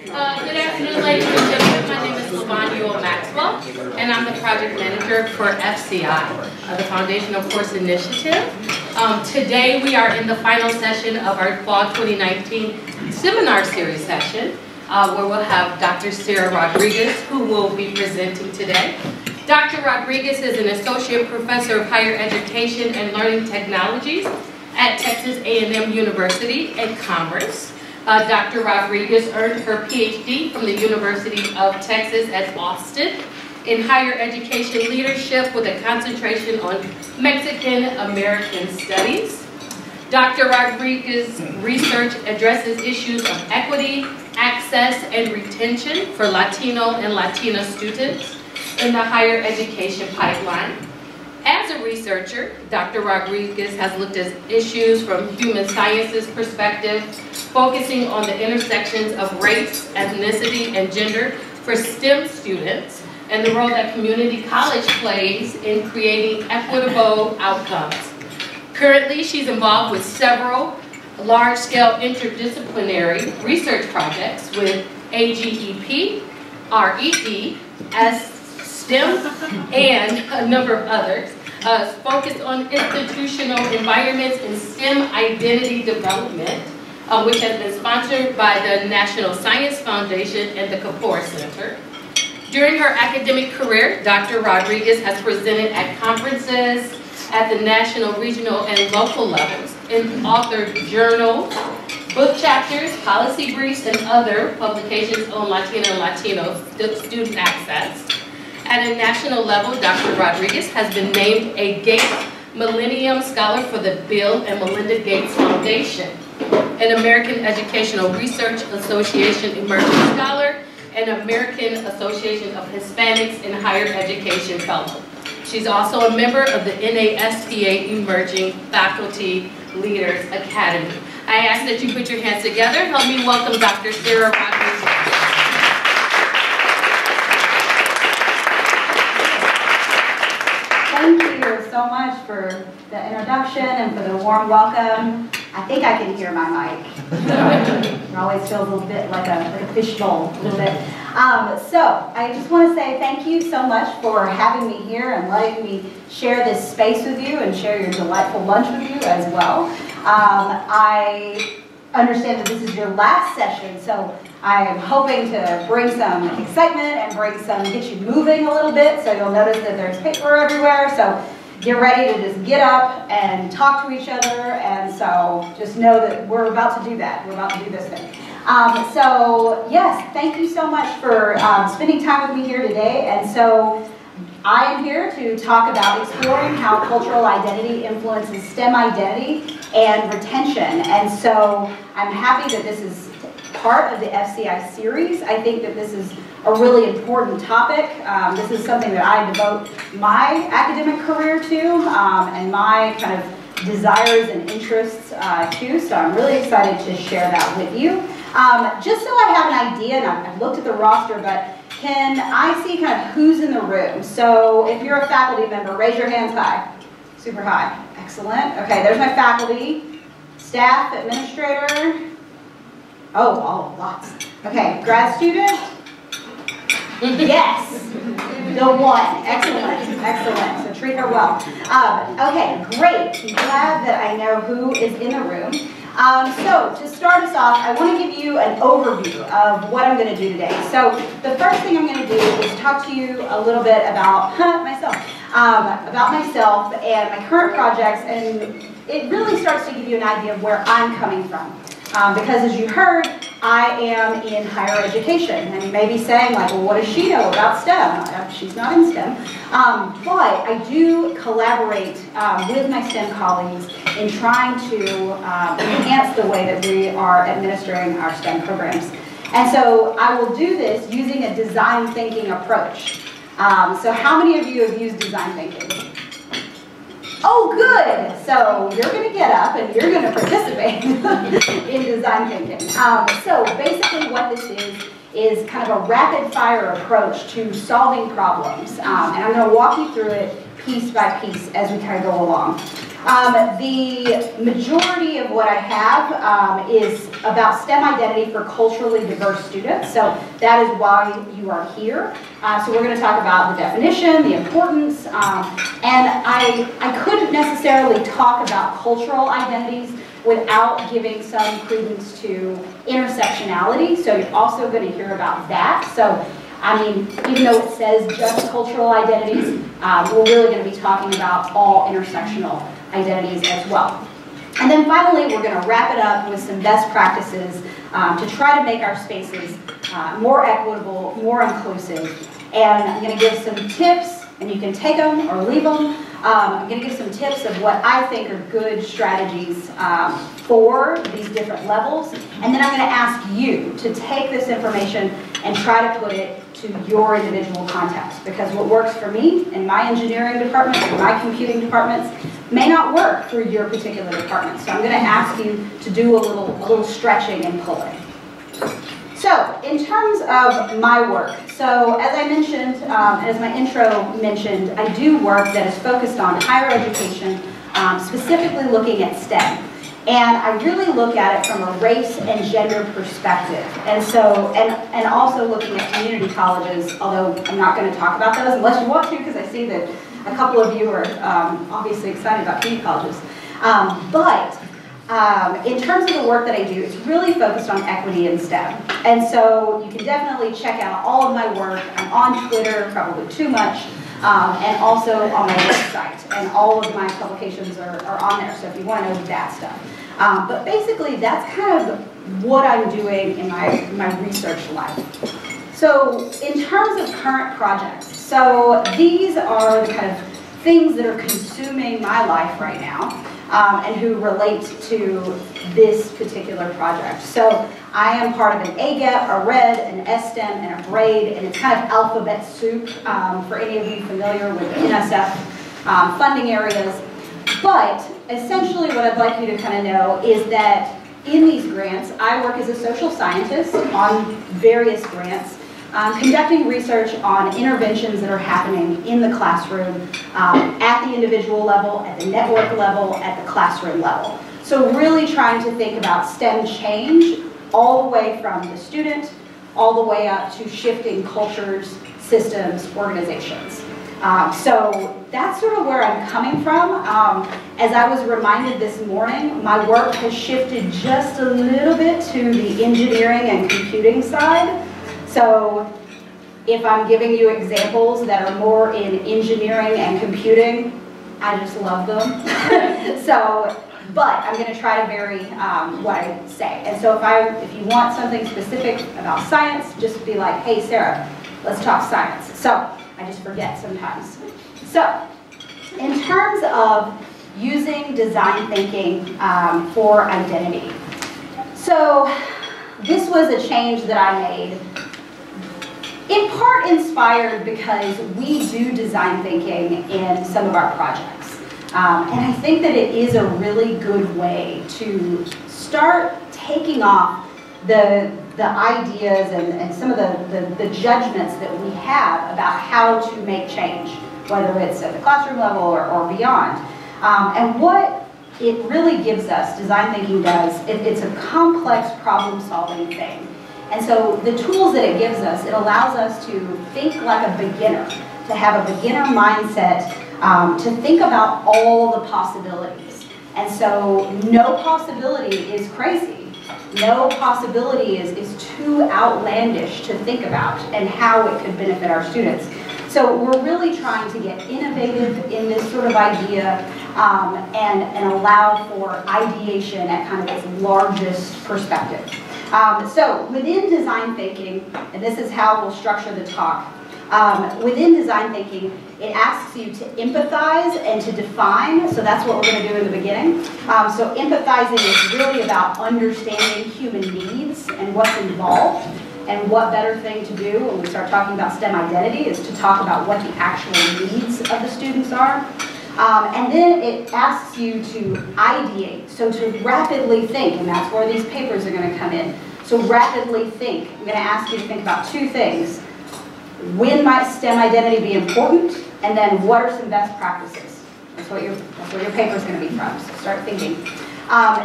Good afternoon, ladies and gentlemen. My name is LaVon Maxwell, and I'm the project manager for FCI, the Foundational Course Initiative. Today we are in the final session of our Fall 2019 Seminar Series session, where we'll have Dr. Sarah Rodriguez, who will be presenting today. Dr. Rodriguez is an Associate Professor of Higher Education and Learning Technologies at Texas A&M University at Commerce. Dr. Rodriguez earned her PhD from the University of Texas at Austin in higher education leadership with a concentration on Mexican American studies. Dr. Rodriguez's research addresses issues of equity, access, and retention for Latino and Latina students in the higher education pipeline. As a researcher, Dr. Rodriguez has looked at issues from human sciences perspective, focusing on the intersections of race, ethnicity, and gender for STEM students, and the role that community college plays in creating equitable outcomes. Currently, she's involved with several large-scale interdisciplinary research projects with AGEP, RED, STEM, and a number of others, focused on institutional environments and STEM identity development, which has been sponsored by the National Science Foundation and the Kapoor Center. During her academic career, Dr. Rodriguez has presented at conferences at the national, regional, and local levels and authored journals, book chapters, policy briefs, and other publications on Latino and Latino student access. At a national level, Dr. Rodriguez has been named a Gates Millennium Scholar for the Bill and Melinda Gates Foundation, an American Educational Research Association Emerging Scholar, and American Association of Hispanics in Higher Education Fellow. She's also a member of the NASPA Emerging Faculty Leaders Academy. I ask that you put your hands together. Help me welcome Dr. Sarah Rodriguez. Thank you so much for the introduction and for the warm welcome. I think I can hear my mic. It always feels a little bit like a fishbowl, a little bit. So I just want to say thank you so much for having me here and letting me share this space with you and share your delightful lunch with you as well. I understand that this is your last session, so I am hoping to bring some excitement and get you moving a little bit. So you'll notice that there's paper everywhere. So get ready to just get up and talk to each other. And so just know that we're about to do that. We're about to do this thing. So yes, thank you so much for spending time with me here today. And so I am here to talk about exploring how cultural identity influences STEM identity and retention. And so I'm happy that this is part of the FCI series. I think that this is a really important topic. This is something that I devote my academic career to and my kind of desires and interests to. So I'm really excited to share that with you. Just so I have an idea, and I've looked at the roster, but can I see kind of who's in the room? So if you're a faculty member, raise your hands high. Super high. Excellent. Okay, there's my faculty, staff, administrator. Oh, lots. Okay, grad student? Yes, the one. Excellent, excellent. So treat her well. Okay, great. I'm glad that I know who is in the room. So to start us off, I want to give you an overview of what I'm going to do today. So the first thing I'm going to do is talk to you a little bit about myself and my current projects, and it really starts to give you an idea of where I'm coming from. Because as you heard, I am in higher education, and you may be saying, like, well, what does she know about STEM? She's not in STEM. But I do collaborate with my STEM colleagues in trying to enhance the way that we are administering our STEM programs. And so I will do this using a design thinking approach. So how many of you have used design thinking? Oh, good. So you're going to get up and you're going to participate in design thinking. So basically what this is kind of a rapid fire approach to solving problems. And I'm going to walk you through it piece by piece as we kind of go along. The majority of what I have is about STEM identity for culturally diverse students. So that is why you are here. So we're going to talk about the definition, the importance, and I couldn't necessarily talk about cultural identities without giving some credence to intersectionality. So you're also going to hear about that. So I mean, even though it says just cultural identities, we're really going to be talking about all intersectional identities as well. And then finally, we're going to wrap it up with some best practices to try to make our spaces more equitable, more inclusive. And I'm going to give some tips, and you can take them or leave them. I'm going to give some tips of what I think are good strategies for these different levels. And then I'm going to ask you to take this information and try to put it to your individual context. Because what works for me in my engineering department or my computing departments may not work for your particular department. So I'm going to ask you to do a little stretching and pulling. So, in terms of my work, so as I mentioned, as my intro mentioned, I do work that is focused on higher education, specifically looking at STEM. And I really look at it from a race and gender perspective. And so, and also looking at community colleges, although I'm not going to talk about those unless you want to, because I see that a couple of you are obviously excited about community colleges. In terms of the work that I do, it's really focused on equity in STEM. And so you can definitely check out all of my work. I'm on Twitter, probably too much, and also on my website. And all of my publications are on there, so if you want to know that stuff. But basically, that's kind of what I'm doing in my research life. So in terms of current projects, so these are the kind of things that are consuming my life right now. And who relate to this particular project. So I am part of an AGAP, a RED, an STEM, and a BRAID, and it's kind of alphabet soup for any of you familiar with NSF funding areas. But essentially what I'd like you to kind of know is that in these grants, I work as a social scientist on various grants, conducting research on interventions that are happening in the classroom at the individual level, at the network level, at the classroom level. So really trying to think about STEM change all the way from the student, all the way up to shifting cultures, systems, organizations. So that's sort of where I'm coming from. As I was reminded this morning, my work has shifted just a little bit to the engineering and computing side. So if I'm giving you examples that are more in engineering and computing, I just love them. But I'm going to try to vary what I say. And so if you want something specific about science, just be like, hey Sarah, let's talk science. So I just forget sometimes. So in terms of using design thinking for identity. So this was a change that I made, in part inspired because we do design thinking in some of our projects. And I think that it is a really good way to start taking off the ideas and some of the judgments that we have about how to make change, whether it's at the classroom level or beyond. And what it really gives us, design thinking does, it's a complex problem-solving thing. And so the tools that it gives us, it allows us to think like a beginner, to have a beginner mindset, to think about all the possibilities. And so no possibility is crazy. No possibility is too outlandish to think about and how it could benefit our students. So we're really trying to get innovative in this sort of idea and allow for ideation at kind of its largest perspective. So within design thinking, and this is how we'll structure the talk, within design thinking, it asks you to empathize and to define, so that's what we're going to do in the beginning. So empathizing is really about understanding human needs and what's involved, and what better thing to do when we start talking about STEM identity is to talk about what the actual needs of the students are. And then it asks you to ideate, so to rapidly think, and that's where these papers are going to come in. So rapidly think. I'm going to ask you to think about two things. When might STEM identity be important? And then what are some best practices? That's what your paper is going to be from, so start thinking.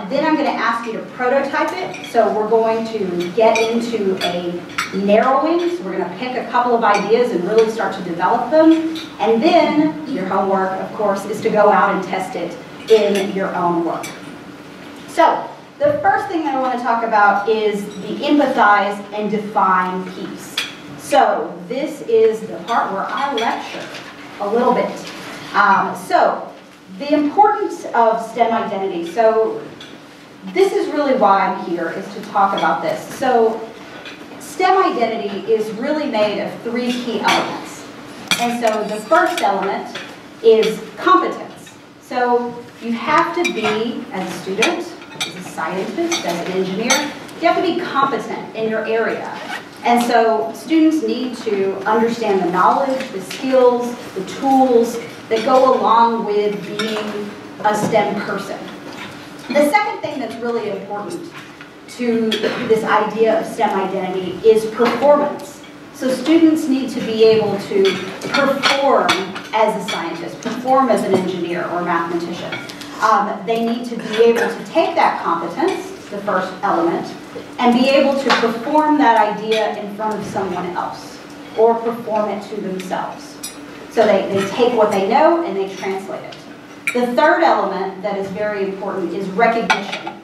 Then I'm going to ask you to prototype it. So we're going to get into a narrowing. So we're going to pick a couple of ideas and really start to develop them. And then your homework, of course, is to go out and test it in your own work. So the first thing that I want to talk about is the empathize and define piece. So this is the part where I lecture a little bit. So the importance of STEM identity. So this is really why I'm here, is to talk about this. So STEM identity is really made of 3 key elements. And so the first element is competence. So you have to be, as a student, as a scientist, as an engineer, you have to be competent in your area. And so students need to understand the knowledge, the skills, the tools that go along with being a STEM person. The second thing that's really important to this idea of STEM identity is performance. So students need to be able to perform as a scientist, perform as an engineer or mathematician. They need to be able to take that competence, the first element, and be able to perform that idea in front of someone else or perform it to themselves. So they take what they know and they translate it. The third element that is very important is recognition.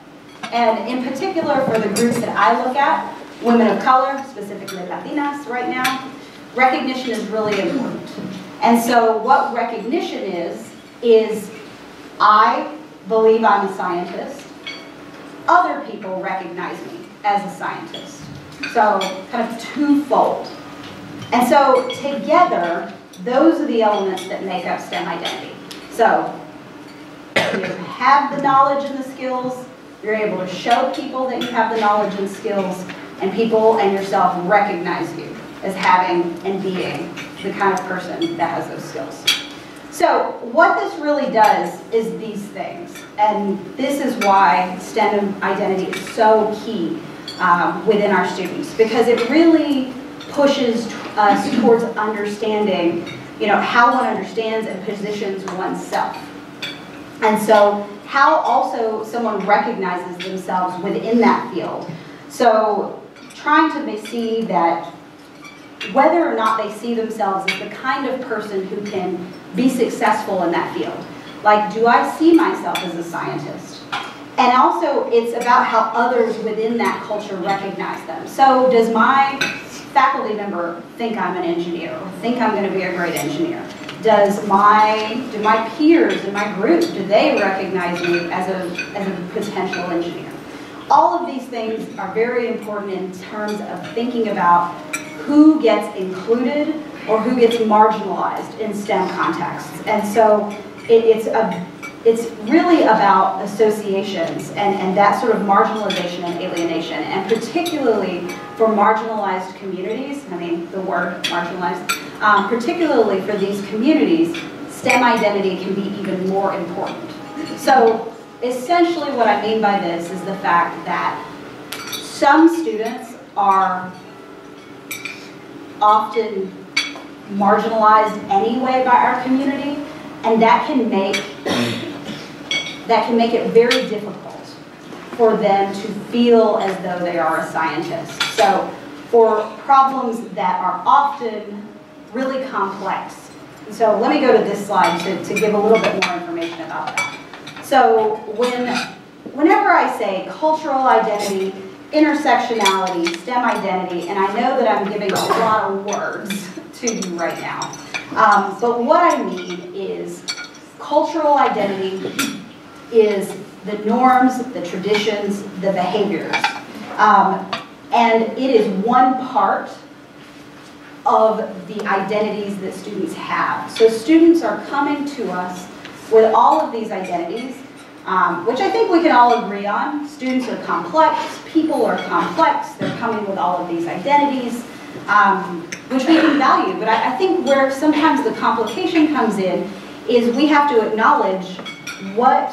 And in particular for the groups that I look at, women of color, specifically Latinas right now, recognition is really important. And so what recognition is I believe I'm a scientist. Other people recognize me as a scientist. So kind of twofold. And so together, those are the elements that make up STEM identity. So you have the knowledge and the skills, you're able to show people that you have the knowledge and skills, and people and yourself recognize you as having and being the kind of person that has those skills. So what this really does is these things, and this is why STEM identity is so key within our students, because it really pushes us towards understanding, how one understands and positions oneself. And so how also someone recognizes themselves within that field. So trying to see that whether or not they see themselves as the kind of person who can be successful in that field. Like, do I see myself as a scientist? And also, it's about how others within that culture recognize them. So does my faculty member think I'm an engineer or think I'm going to be a great engineer? Do my peers in my group, do they recognize me as a potential engineer? All of these things are very important in terms of thinking about who gets included or who gets marginalized in STEM contexts. And so it's really about associations and that sort of marginalization and alienation, and particularly for marginalized communities, the word marginalized, particularly for these communities, STEM identity can be even more important. So essentially what I mean by this is the fact that some students are often marginalized anyway by our community, and that can make it very difficult for them to feel as though they are a scientist. So for problems that are often really complex. So let me go to this slide to give a little bit more information about that. So whenever I say cultural identity, intersectionality, STEM identity, and I know that I'm giving a lot of words to you right now, but what I mean is cultural identity is the norms, the traditions, the behaviors. And it is one part of the identities that students have. So students are coming to us with all of these identities, which I think we can all agree on. Students are complex, people are complex, they're coming with all of these identities, which we can value. But I think where sometimes the complication comes in is we have to acknowledge what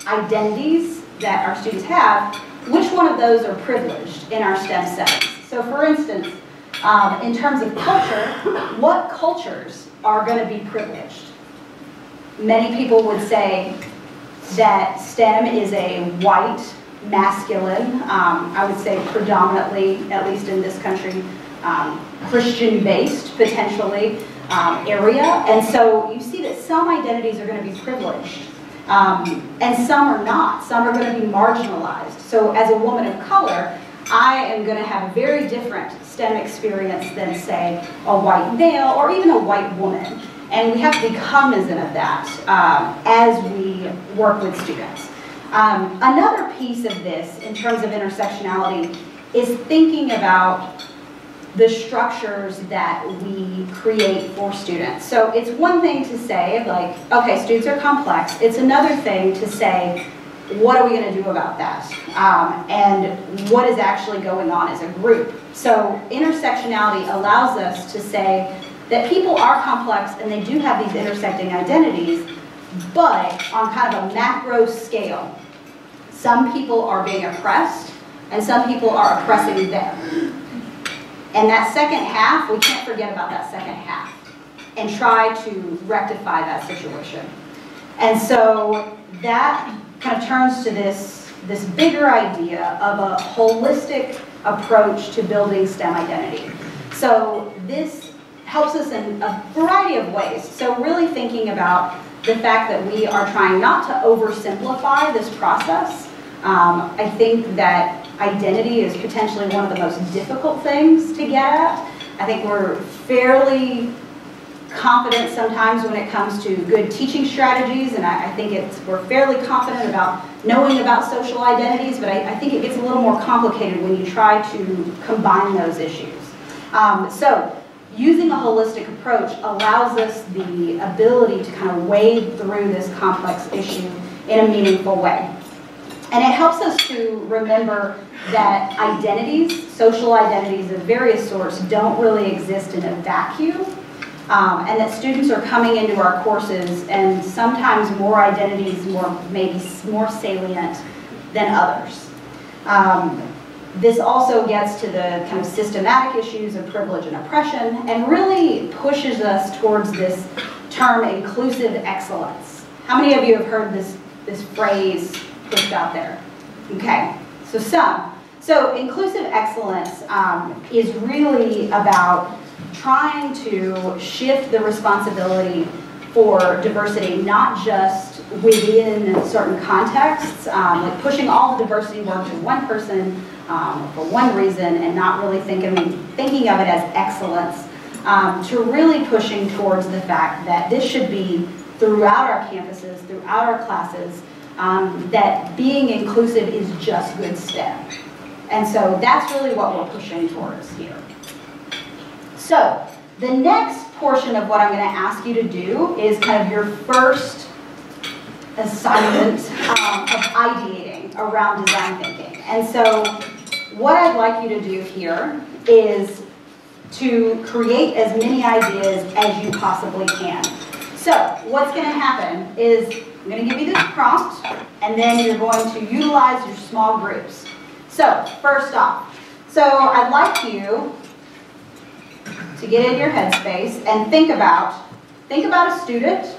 identities that our students have, which one of those are privileged in our STEM settings. So for instance, in terms of culture, what cultures are going to be privileged? Many people would say that STEM is a white, masculine, I would say predominantly, at least in this country, Christian-based, potentially, area. And so you see that some identities are going to be privileged, and some are not. Some are going to be marginalized. So as a woman of color, I am going to have a very different STEM experience than, say, a white male or even a white woman. And we have to be cognizant of that as we work with students. Another piece of this, in terms of intersectionality, is thinking about the structures that we create for students. So it's one thing to say, like, okay, students are complex. It's another thing to say, what are we going to do about that? And what is actually going on as a group? So intersectionality allows us to say that people are complex and they do have these intersecting identities, but on kind of a macro scale. Some people are being oppressed and some people are oppressing them. And that second half, we can't forget about that second half and try to rectify that situation. And so that kind of turns to this bigger idea of a holistic approach to building STEM identity. So this helps us in a variety of ways. So really thinking about the fact that we are trying not to oversimplify this process. I think that identity is potentially one of the most difficult things to get at. I think we're fairly confident sometimes when it comes to good teaching strategies, and I think we're fairly confident about knowing about social identities, but I think it gets a little more complicated when you try to combine those issues. So using a holistic approach allows us the ability to kind of wade through this complex issue in a meaningful way. And it helps us to remember that identities, social identities of various sorts, don't really exist in a vacuum, and that students are coming into our courses and sometimes more identities maybe more salient than others. This also gets to the kind of systematic issues of privilege and oppression and really pushes us towards this term inclusive excellence. How many of you have heard this phrase pushed out there? Okay, so some. So inclusive excellence is really about trying to shift the responsibility for diversity, not just within certain contexts, like pushing all the diversity work to one person for one reason and not really thinking of it as excellence, to really pushing towards the fact that this should be throughout our campuses, throughout our classes, that being inclusive is just good STEM. And so that's really what we're pushing towards here. So the next portion of what I'm going to ask you to do is kind of your first assignment of ideating around design thinking. And so what I'd like you to do here is to create as many ideas as you possibly can. So what's going to happen is I'm going to give you this prompt, and then you're going to utilize your small groups. So first off, I'd like you to get in your headspace and think about a student.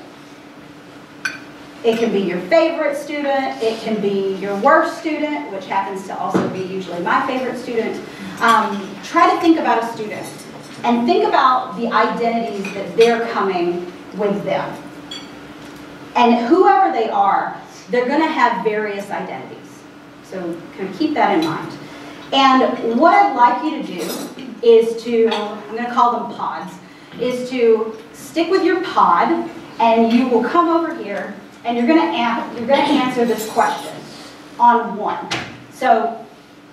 It can be your favorite student, it can be your worst student, which happens to also be usually my favorite student. Try to think about a student and think about the identities that they're coming with them. And whoever they are, they're going to have various identities. So kind of keep that in mind. And what I'd like you to do is to, I'm going to call them pods, is to stick with your pod, and you will come over here and you're going to answer this question on one. So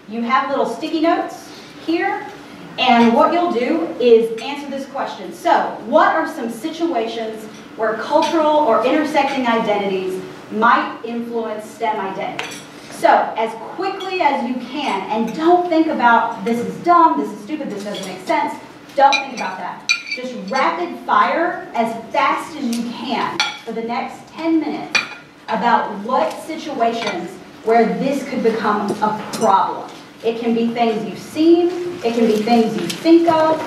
you have little sticky notes here, and what you'll do is answer this question. So what are some situations where cultural or intersecting identities might influence STEM identity? So as quickly as you can, and don't think about this is dumb, this is stupid, this doesn't make sense. Don't think about that. Just rapid fire as fast as you can for the next 10 minutes about what situations where this could become a problem. It can be things you've seen, it can be things you think of,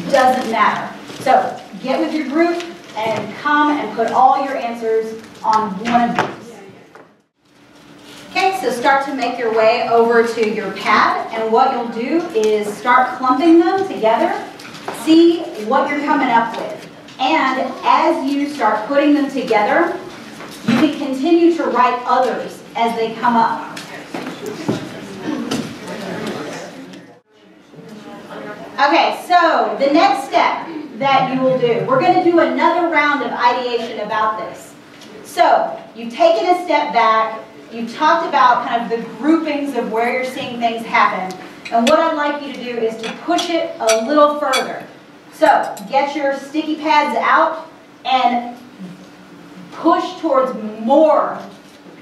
doesn't matter. So get with your group, and come and put all your answers on one of these. Okay, so start to make your way over to your pad, and what you'll do is start clumping them together, see what you're coming up with. And as you start putting them together, you can continue to write others as they come up. Okay, so the next step that you will do, we're going to do another round of ideation about this. So you've taken a step back, you've talked about kind of the groupings of where you're seeing things happen, and what I'd like you to do is to push it a little further. So get your sticky pads out and push towards more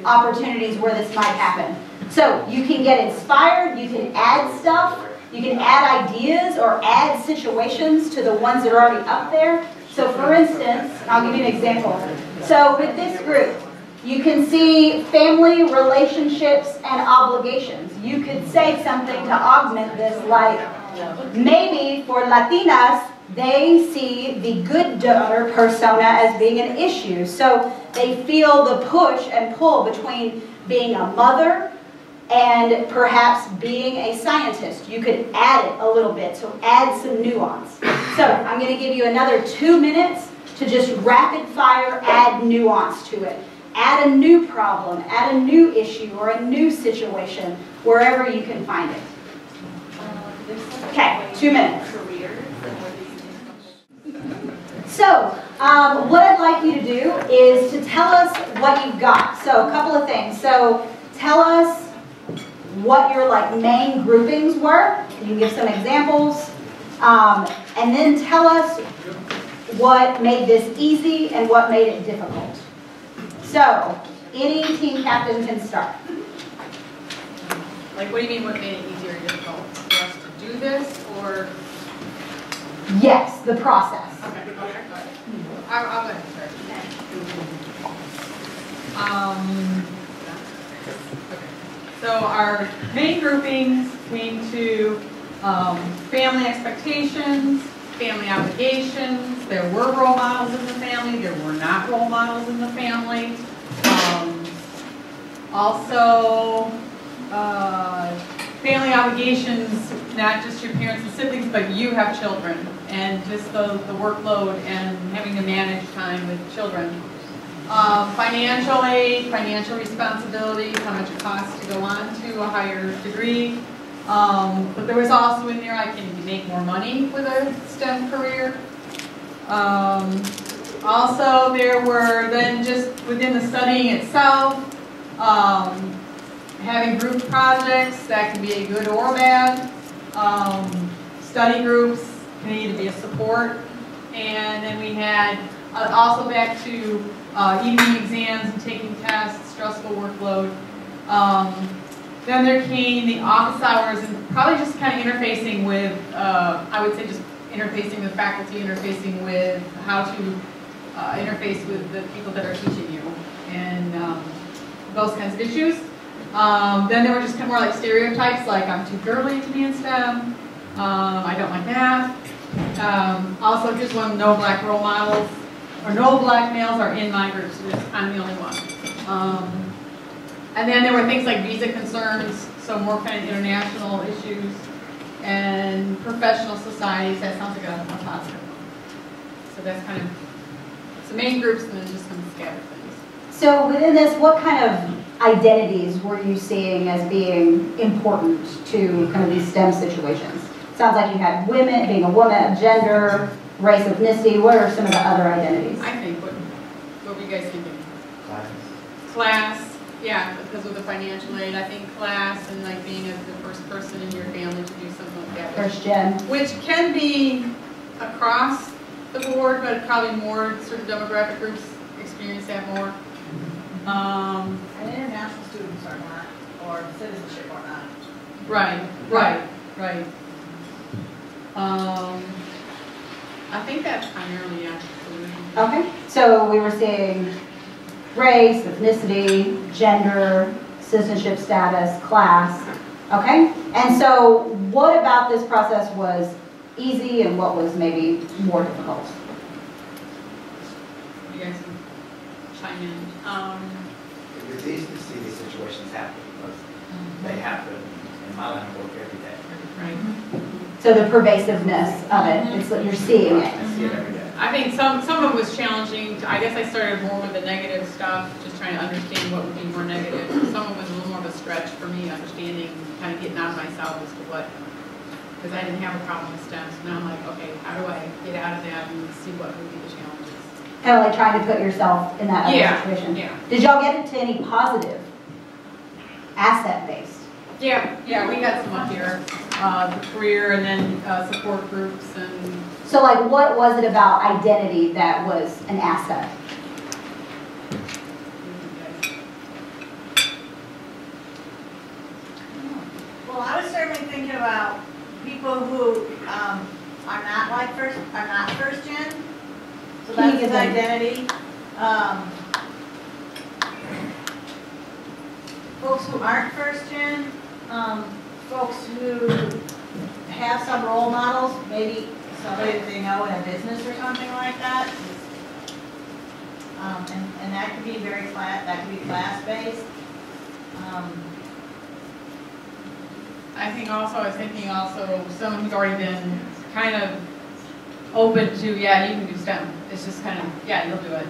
opportunities where this might happen. So you can get inspired, you can add stuff, you can add ideas or add situations to the ones that are already up there. So for instance, I'll give you an example. So with this group, you can see family, relationships, and obligations. You could say something to augment this, like maybe for Latinas, they see the good daughter persona as being an issue. So they feel the push and pull between being a mother and perhaps being a scientist. You could add it a little bit, so add some nuance. So I'm going to give you another 2 minutes to just rapid fire add nuance to it. Add a new problem, add a new issue, or a new situation, wherever you can find it. Okay, 2 minutes. So, what I'd like you to do is to tell us what you've got. So, a couple of things. So, tell us what your main groupings were. You can give some examples. And then tell us what made this easy and what made it difficult. So, any team captain can start. What do you mean what made it easier or difficult? For us to do this, or? Yes, the process. Okay, go ahead. I'll go ahead and start. Okay. So our main groupings came to family expectations, family obligations. There were role models in the family. There were not role models in the family. Also, family obligations, not just your parents and siblings, but you have children, and just the workload and having to manage time with children. Financial aid, financial responsibilities, how much it costs to go on to a higher degree. But there was also in there, I can make more money with a STEM career. Also, there were then just within the studying itself, having group projects, that can be a good or bad. Study groups can either be a support. And then we had also back to evening exams and taking tests, stressful workload. Then there came the office hours and probably just kind of interfacing with, I would say just interfacing with faculty, interfacing with how to interface with the people that are teaching you, and those kinds of issues. Then there were just kind of more like stereotypes, like I'm too girly to be in STEM, I don't like math. Also just when no black role models, or no black males are in my group, so I'm the only one. And then there were things like visa concerns, so more kind of international issues, and professional societies. That sounds like a positive one. So that's kind of the main groups, and then just some scattered things. So within this, what kind of identities were you seeing as being important to kind of these STEM situations? Sounds like you had women, being a woman, gender, race, ethnicity. What are some of the other identities? I think, what were you guys thinking? Class. Yeah, because of the financial aid, I think class and like being the first person in your family to do something like that. First gen. Which can be across the board, but probably more certain demographic groups experience that more. And international students are not, or citizenship are not. Right. I think that's primarily absolutely. Okay, so we were seeing race, ethnicity, gender, citizenship status, class. Okay, and so what about this process was easy and what was maybe more difficult? chime in. It's easy to see these situations happen because they happen in my line of work every day. Right. So the pervasiveness of it, it's what you're seeing it. I see it every day. I think some of it was challenging. I guess I started more with the negative stuff, just trying to understand what would be more negative. Some of it was a little more of a stretch for me, understanding, kind of getting out of myself as to what, because I didn't have a problem with STEM. So now I'm like, okay, how do I get out of that and see what would be the challenges? Kind of like trying to put yourself in that other Yeah, situation. yeah. Did y'all get into any positive asset-based? Yeah, we got some up here, the career and then support groups and. So like what was it about identity that was an asset? Well, I was certainly thinking about people who are not first gen. So Can you that's give his them- identity. Folks who aren't first gen, folks who have some role models, maybe somebody that they know in a business or something like that. And that could be that could be class-based. I was thinking also someone who's already been kind of open to, yeah, you can do STEM. It's just kind of, yeah, you'll do it.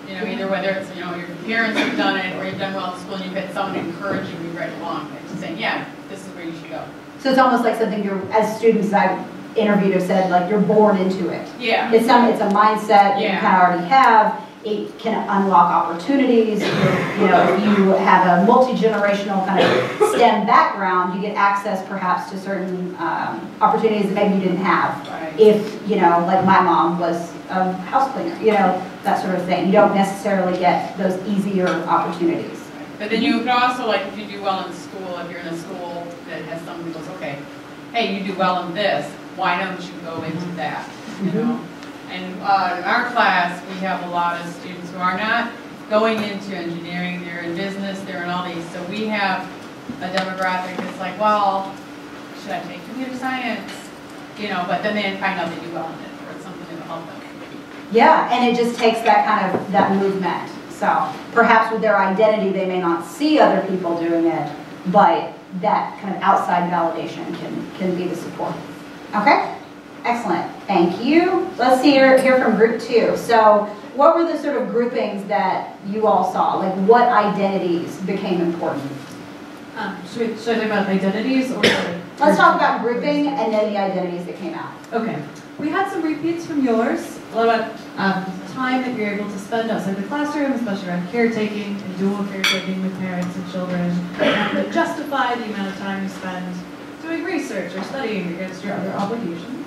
You know, either whether it's, you know, your parents have done it or you've done well in school and you've had someone encouraging you right along, like just saying, yeah, this is where you should go. So it's almost like something as students I've interviewed have said, like you're born into it. Yeah. It's a mindset that you Yeah. kind of already have. It can unlock opportunities. You know, if you have a multi-generational kind of STEM background, you get access perhaps to certain opportunities that maybe you didn't have. Right. If, you know, like my mom was a house cleaner, you know, that sort of thing. You don't necessarily get those easier opportunities. But then you can also, like, if you do well in school, if you're in a school that has somebody who goes, okay, hey, you do well in this, why don't you go into that, you know? And in our class, we have a lot of students who are not going into engineering, they're in business, they're in all these. So we have a demographic that's like, well, should I take computer science? You know, but then they find out they do well in it, or it's something that will help them. Yeah, and it just takes that movement. So perhaps with their identity, they may not see other people doing it, but that kind of outside validation can be the support. Okay? Excellent, thank you. Let's hear from group 2. So what were the sort of groupings that you all saw? Like what identities became important? Should I talk about identities or? Let's talk about grouping and then the identities that came out. Okay. We had some repeats from yours. A lot about time that you're able to spend outside the classroom, especially around caretaking and dual caretaking with parents and children. To justify the amount of time you spend doing research or studying against your other obligations.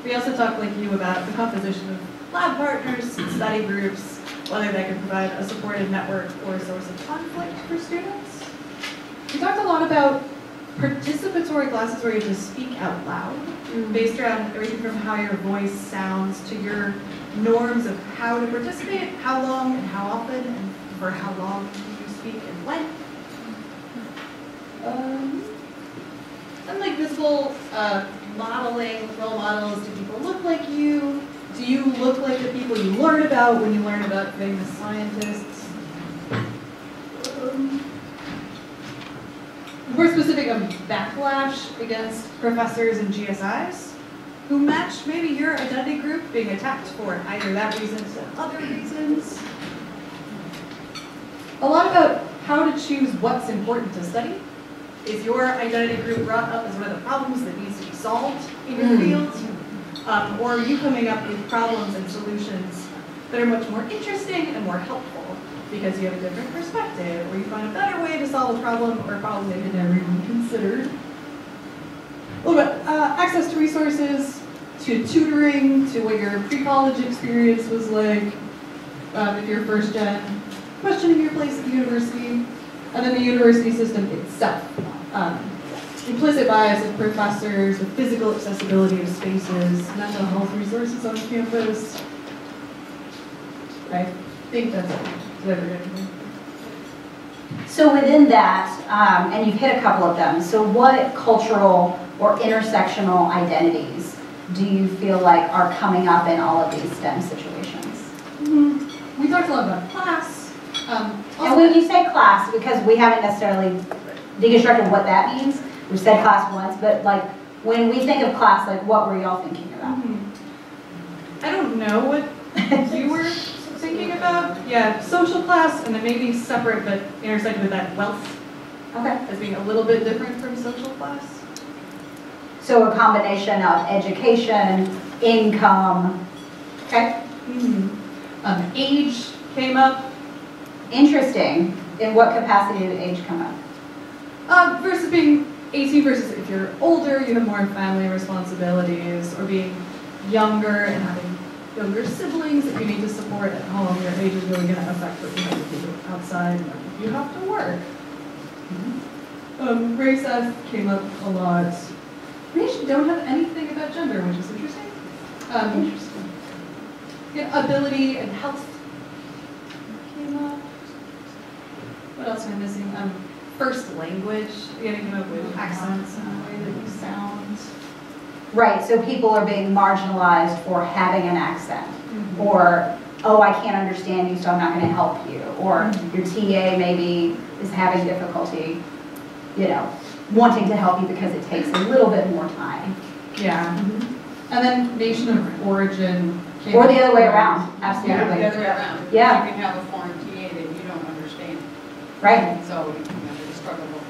We also talked like you about the composition of lab partners, study groups, whether they can provide a supportive network or a source of conflict for students. We talked a lot about participatory classes where you have to speak out loud, based around everything from how your voice sounds to your norms of how to participate, how long and how often, and for how long you speak and when. And like visible modeling, role models, do people look like you? Do you look like the people you learn about when you learn about famous scientists? More specific, backlash against professors and GSIs who match maybe your identity group being attacked for either that reason or other reasons. A lot about how to choose what's important to study. Is your identity group brought up as one of the problems that needs to be solved in your field? Or are you coming up with problems and solutions that are much more interesting and more helpful because you have a different perspective, or you find a better way to solve a problem or a problem that you never even considered? A little bit access to resources, to tutoring, to what your pre-college experience was like, if you're first gen, questioning your place at the university, and then the university system itself. Implicit bias of professors, the physical accessibility of spaces, mental health resources on campus. I think that's it. Did I forget anything? So within that, and you've hit a couple of them, so what cultural or intersectional identities do you feel like are coming up in all of these STEM situations? We talked a lot about class, And when you say class, because we haven't necessarily deconstructed what that means, we've said class once, but like when we think of class, like what were y'all thinking about? I don't know what you were thinking about. Yeah, social class, and then maybe separate but intersected with that wealth Okay. as being a little bit different from social class. So a combination of education, income. Okay. Age came up. Interesting. In what capacity did age come up? Versus being 18 versus if you're older, you have more family responsibilities, or being younger and having younger siblings that you need to support at home. Your age is really going to affect what you have to do outside and if you have to work. Race F came up a lot. We actually don't have anything about gender, which is interesting. Interesting. Yeah, ability and health came up. What else am I missing? First language. You gotta come up with accents and the way that you sound. Right, so people are being marginalized for having an accent. Or, oh, I can't understand you, so I'm not going to help you. Or your TA maybe is having difficulty, you know, wanting to help you because it takes a little bit more time. Yeah. And then nation of origin. Or the other way around, Yeah, absolutely. the other way around. Yeah. You can have a foreign TA that you don't understand. Right. So you can struggle with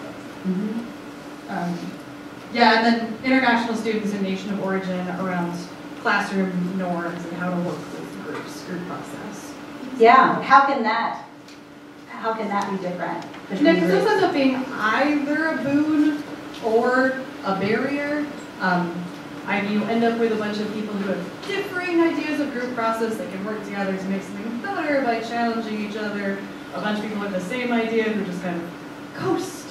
Yeah, and then international students in nation of origin around classroom norms and how to work with groups, group process. Yeah, how can that be different? between Because those groups? ends up being either a boon or a barrier. You end up with a bunch of people who have differing ideas of group process that can work together to make something better by challenging each other. A bunch of people with the same idea who just kind of coast.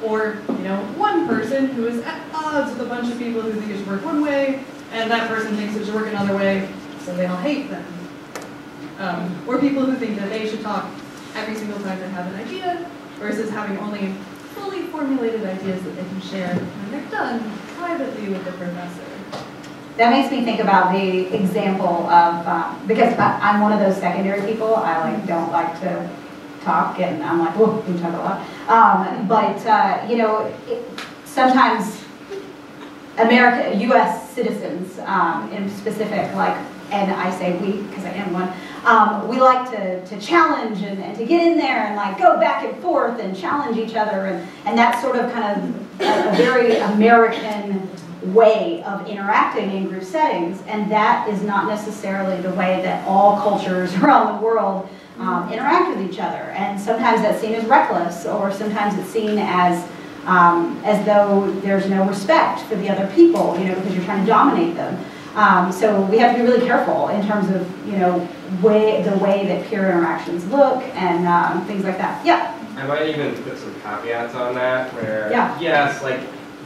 Or, you know, one person who is at odds with a bunch of people who think it should work one way, and that person thinks it should work another way, so they all hate them. Or people who think that they should talk every single time they have an idea, versus having only fully formulated ideas that they can share when they're done privately with the professor. That makes me think about the example of, because I'm one of those secondary people, I don't like to talk, and I'm like, whoa, we talk a lot. You know, sometimes U.S. citizens in specific, and I say we because I am one, we like to challenge and to get in there and go back and forth and challenge each other, and that's sort of kind of a very American way of interacting in group settings, and that is not necessarily the way that all cultures around the world interact with each other. And sometimes that's seen as reckless, or sometimes it's seen as though there's no respect for the other people, you know, because you're trying to dominate them. So we have to be really careful in terms of, you know, the way that peer interactions look and things like that. Yeah. I might even put some caveats on that, where Yeah. yes,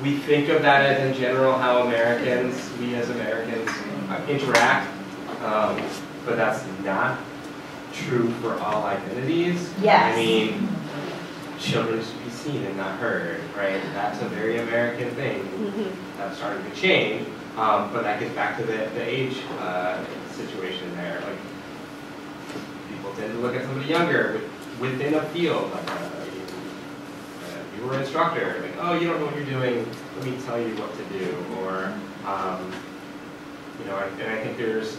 we think of that as in general how we as Americans interact, but that's not true for all identities. Yes. I mean, children should be seen and not heard, right? That's a very American thing. That's starting to change, but that gets back to the age situation there. People tend to look at somebody younger within a field, you were an instructor, oh, you don't know what you're doing, let me tell you what to do, or, you know, and I think there's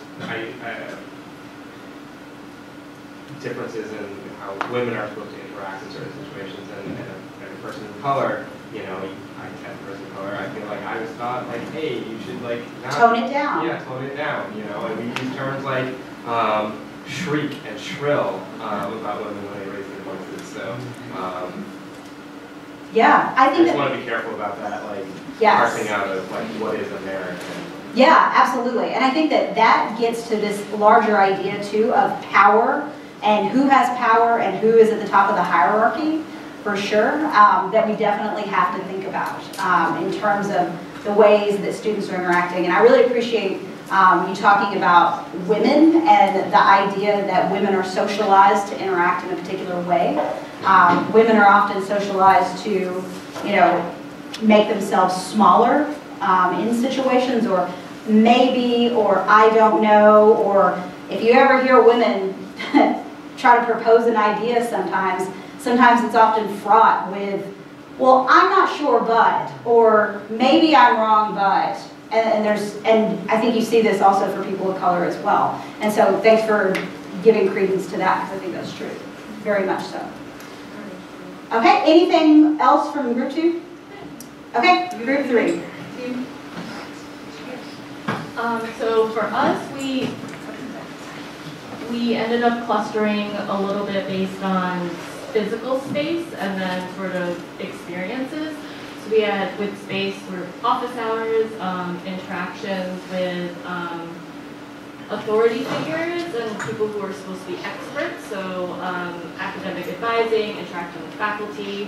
differences in how women are supposed to interact in certain situations, and a person of color, you know, as a person of color, I feel like I was taught, hey, you should, not, Tone it down. Yeah, tone it down, you know, and we use terms like shriek and shrill about women when they raise their voices, so, Yeah, I I think just that, want to be careful about that, yes. parsing out of, what is American. Yeah, absolutely. And I think that gets to this larger idea, too, of power and who has power and who is at the top of the hierarchy, for sure, that we definitely have to think about in terms of the ways that students are interacting. And I really appreciate you talking about women and the idea that women are socialized to interact in a particular way. Women are often socialized to, you know, make themselves smaller in situations, or maybe, or I don't know, or if you ever hear women try to propose an idea sometimes, it's often fraught with, well, I'm not sure but, or maybe I'm wrong but, and I think you see this also for people of color as well. And so thanks for giving credence to that, because I think that's true, very much so. Okay, anything else from group 2? Okay, group 3. So for us, we ended up clustering a little bit based on physical space and then sort of experiences. So we had with space sort of office hours, interactions with authority figures and people who are supposed to be experts, so academic advising, interacting with faculty.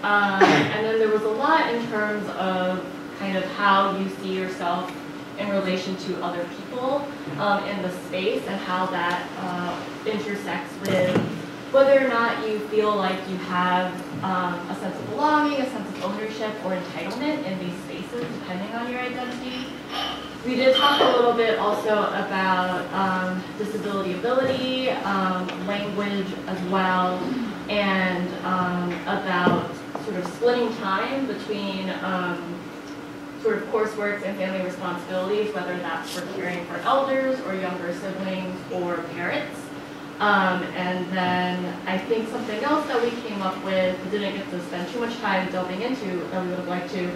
And then there was a lot in terms of kind of how you see yourself in relation to other people in the space and how that intersects with whether or not you feel like you have a sense of belonging, a sense of ownership or entitlement in these spaces depending on your identity. We did talk a little bit also about disability ability, language as well, and about sort of splitting time between sort of coursework and family responsibilities, whether that's for caring for elders or younger siblings or parents. And then I think something else that we came up with, but didn't get to spend too much time delving into that we would have liked to,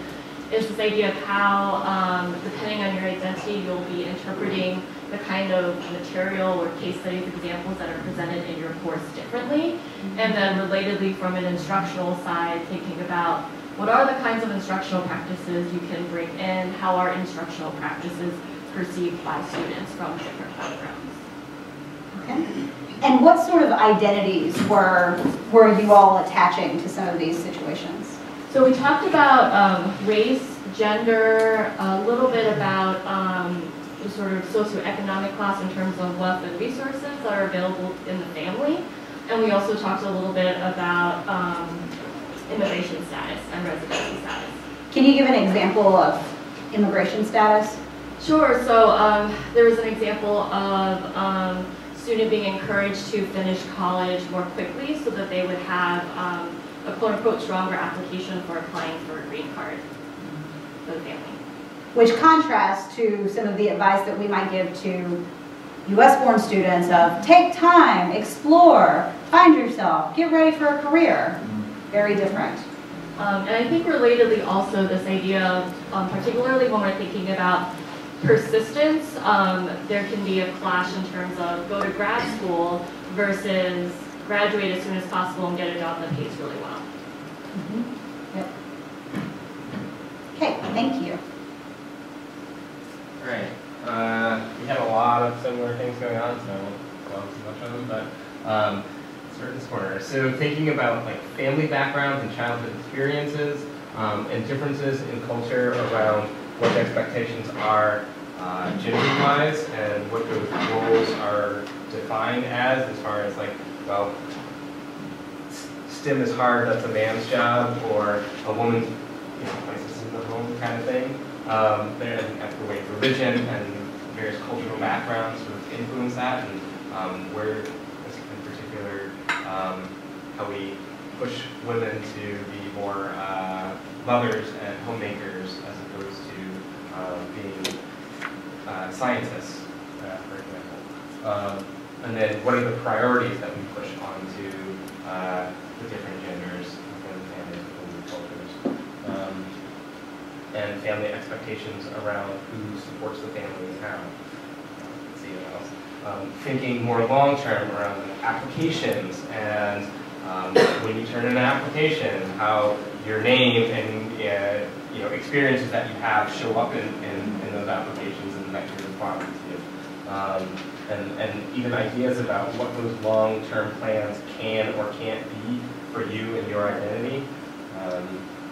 is this idea of how, depending on your identity, you'll be interpreting the kind of material or case studies, examples that are presented in your course differently. And then relatedly from an instructional side, thinking about what are the kinds of instructional practices you can bring in, how are instructional practices perceived by students from different backgrounds. Okay. And what sort of identities were you all attaching to some of these situations? So we talked about race, gender, a little bit about sort of socioeconomic class in terms of wealth and resources that are available in the family. And we also talked a little bit about immigration status and residency status. Can you give an example of immigration status? Sure. So there was an example of student being encouraged to finish college more quickly so that they would have a quote-unquote stronger application for applying for a green card for the family. Which contrasts to some of the advice that we might give to US-born students of take time, explore, find yourself, get ready for a career. Very different. And I think relatedly also this idea of, particularly when we're thinking about persistence, there can be a clash in terms of go to grad school versus graduate as soon as possible and get a job that pays really well. Yep. Okay, thank you. All right. We had a lot of similar things going on, so I won't go into too much of them, but start in this corner. So thinking about like family backgrounds and childhood experiences and differences in culture around what the expectations are gender-wise and what those roles are defined as far as like, well, STEM is hard, that's a man's job, or a woman's places in the home kind of thing. There, I have to wait for religion and various cultural backgrounds sort of influence that, and where, in particular, how we push women to be more mothers and homemakers as opposed to being scientists, for example. And then what are the priorities that we push onto the different genders within families, within the cultures. And family expectations around who supports the family and how. Let's see what else. Thinking more long-term around applications and when you turn in an application, how your name and experiences that you have show up in those applications and that your requirements do. And even ideas about what those long-term plans can or can't be for you and your identity.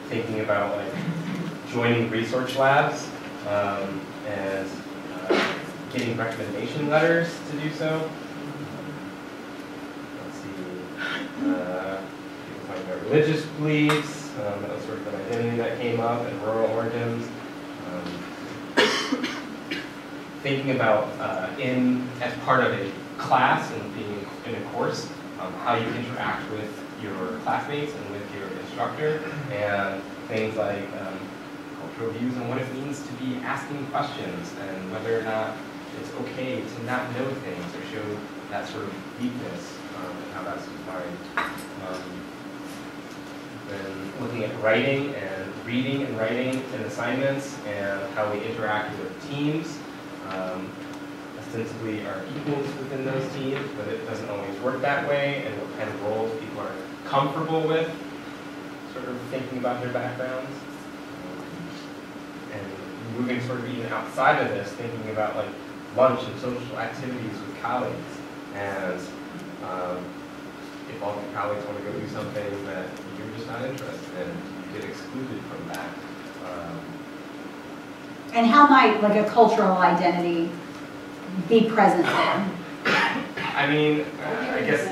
Thinking about like joining research labs and getting recommendation letters to do so. Let's see. People talking about religious beliefs. That was sort of an identity that came up, and rural origins. Thinking about as part of a class and being in a course, how you interact with your classmates and with your instructor, and things like cultural views and what it means to be asking questions, and whether or not it's okay to not know things or show that sort of deepness, and how that's defined. Then looking at writing and reading and writing and assignments and how we interact with teams. Ostensibly are equals within those teams, but it doesn't always work that way, and what kind of roles people are comfortable with, sort of thinking about their backgrounds. And moving sort of even outside of this, thinking about like lunch and social activities with colleagues. And if all the colleagues want to go do something that you're just not interested in, you get excluded from that. And how might like a cultural identity be present there? I mean, I guess.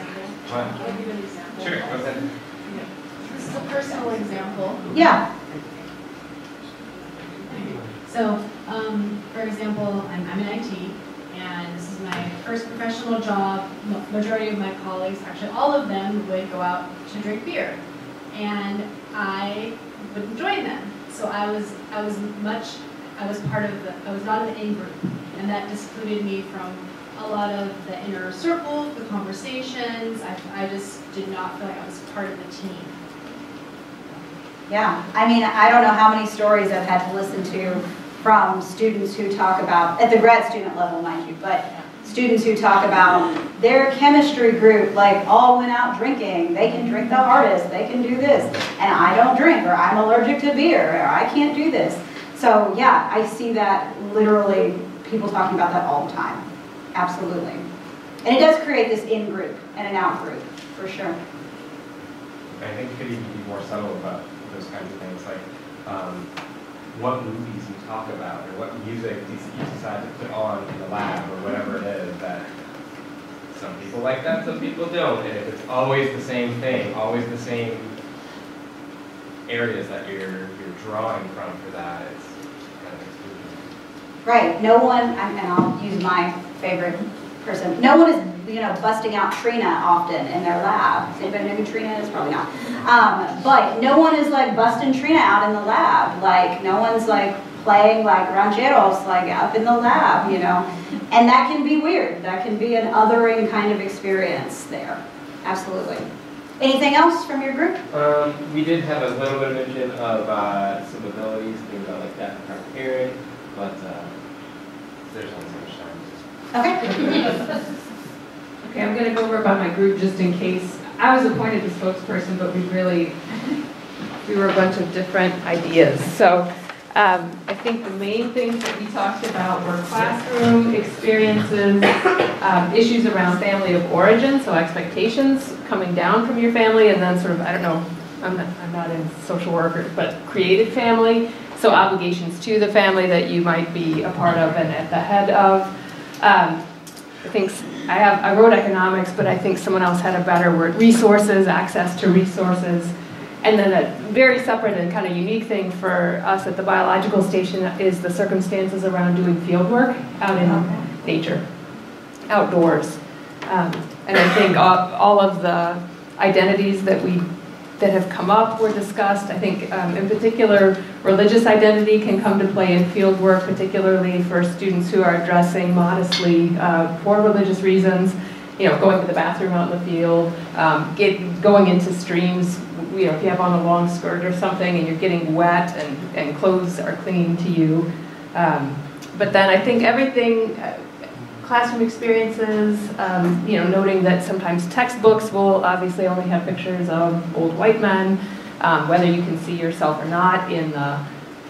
What? I'll give you an example. Sure, go ahead. This is a personal example. Yeah. So, for example, I'm in IT, and this is my first professional job. Majority of my colleagues, actually all of them, would go out to drink beer, and I wouldn't join them. So I was part of I was not in the in-group, and that excluded me from a lot of the inner circle, the conversations. I just did not feel like I was part of the team. Yeah, I mean, I don't know how many stories I've had to listen to from students who talk about, at the grad student level, mind you, but students who talk about their chemistry group, like all went out drinking. They can drink the hardest, they can do this, and I don't drink, or I'm allergic to beer, or I can't do this. So yeah, I see that literally, people talking about that all the time. Absolutely. And it does create this in-group and an out-group, for sure. I think it could even be more subtle about those kinds of things, like what movies you talk about, or what music you decide to put on in the lab, or whatever it is. That some people like that, some people don't. And if it's always the same thing, always the same areas that you're drawing from for that, it's kind of exclusionary. Right, no one, and I'll use my favorite person, no one is, busting out Trina often in their lab. Does anybody know who Trina is? Probably not. But no one is like busting Trina out in the lab. Like, no one's like playing like rancheros like up in the lab, And that can be weird. That can be an othering kind of experience there. Absolutely. Anything else from your group? We did have a little bit of mention of some abilities, things like that in our hearing, but there's only so much time. Okay. Okay, I'm going to go over about my group just in case. I was appointed as spokesperson, but we were a bunch of different ideas. So I think the main things that we talked about were classroom experiences, issues around family of origin, so expectations coming down from your family, and then sort of, I don't know, I'm not in social work, but created family, so obligations to the family that you might be a part of and at the head of. I think I wrote economics, but I think someone else had a better word, resources, access to resources. And then a very separate and kind of unique thing for us at the biological station is the circumstances around doing field work out in nature, outdoors. And I think all of the identities that have come up were discussed. I think in particular, religious identity can come to play in field work, particularly for students who are dressing modestly for religious reasons. Going to the bathroom out in the field, going into streams, if you have on a long skirt or something and you're getting wet and clothes are clinging to you. But then I think everything, classroom experiences, noting that sometimes textbooks will obviously only have pictures of old white men, whether you can see yourself or not in the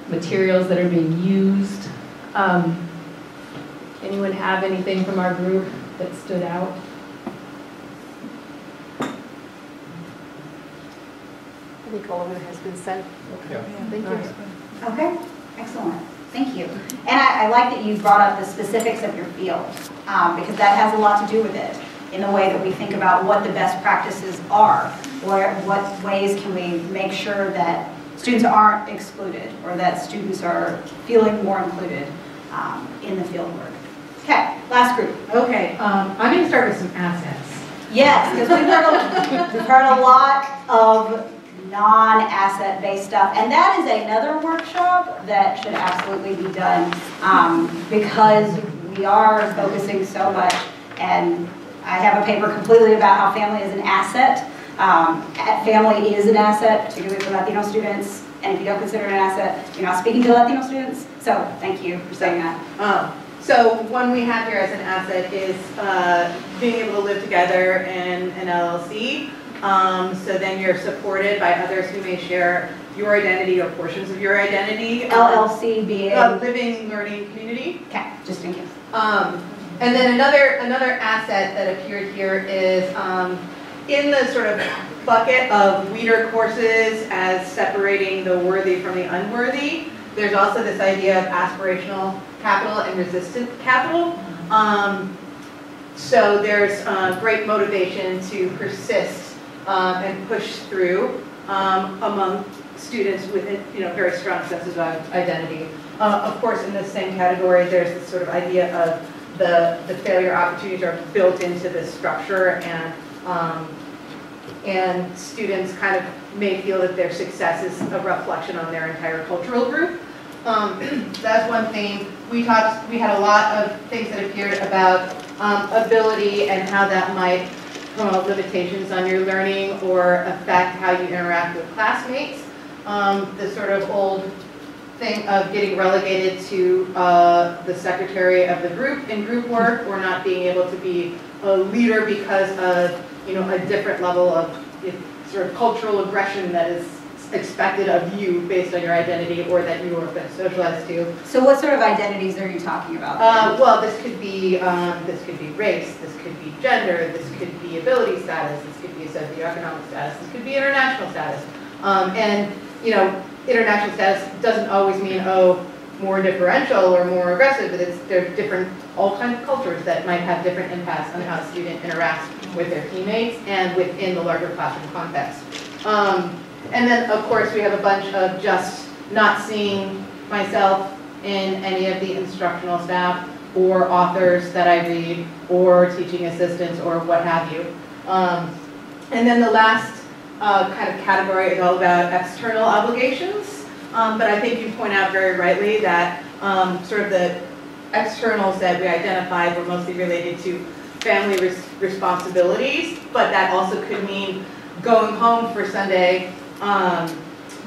materials that are being used. Anyone have anything from our group that stood out? I think all of it has been said. Yeah. Thank you. Okay, excellent. Thank you. And I like that you brought up the specifics of your field, because that has a lot to do with it in the way that we think about what the best practices are, what ways can we make sure that students aren't excluded or that students are feeling more included in the field work. Okay, last group. Okay, I'm going to start with some assets. Yes, because we've heard a lot of non-asset based stuff, and that is another workshop that should absolutely be done because we are focusing so much, and I have a paper completely about how family is an asset. Family is an asset, particularly for Latino students, and if you don't consider it an asset, you're not speaking to Latino students, so thank you for saying that. So one we have here as an asset is being able to live together in an LLC. So then you're supported by others who may share your identity or portions of your identity. LLC being? Living Learning Community. Okay, just in case. And then another asset that appeared here is in the sort of bucket of leader courses as separating the worthy from the unworthy. There's also this idea of aspirational capital and resistant capital. So there's great motivation to persist and push through among students with very strong senses of identity. Of course, in the same category, there's this sort of idea of the failure opportunities are built into this structure, and students kind of may feel that their success is a reflection on their entire cultural group. That's one thing. We had a lot of things that appeared about ability and how that might promote limitations on your learning or affect how you interact with classmates. The sort of old thing of getting relegated to the secretary of the group in group work, or not being able to be a leader because of a different level of sort of cultural aggression that is expected of you based on your identity, or that you have been socialized to. So what sort of identities are you talking about? Well, this could be race, this could be gender, this could be ability status, this could be socioeconomic status, this could be international status. And international status doesn't always mean more differential or more aggressive, but there's different, all kinds of cultures that might have different impacts on how a student interacts with their teammates and within the larger classroom context. And then, of course, we have a bunch of just not seeing myself in any of the instructional staff or authors that I read or teaching assistants or what have you. And then the last kind of category is all about external obligations. But I think you point out very rightly that sort of the externals that we identified were mostly related to family responsibilities, but that also could mean going home for Sunday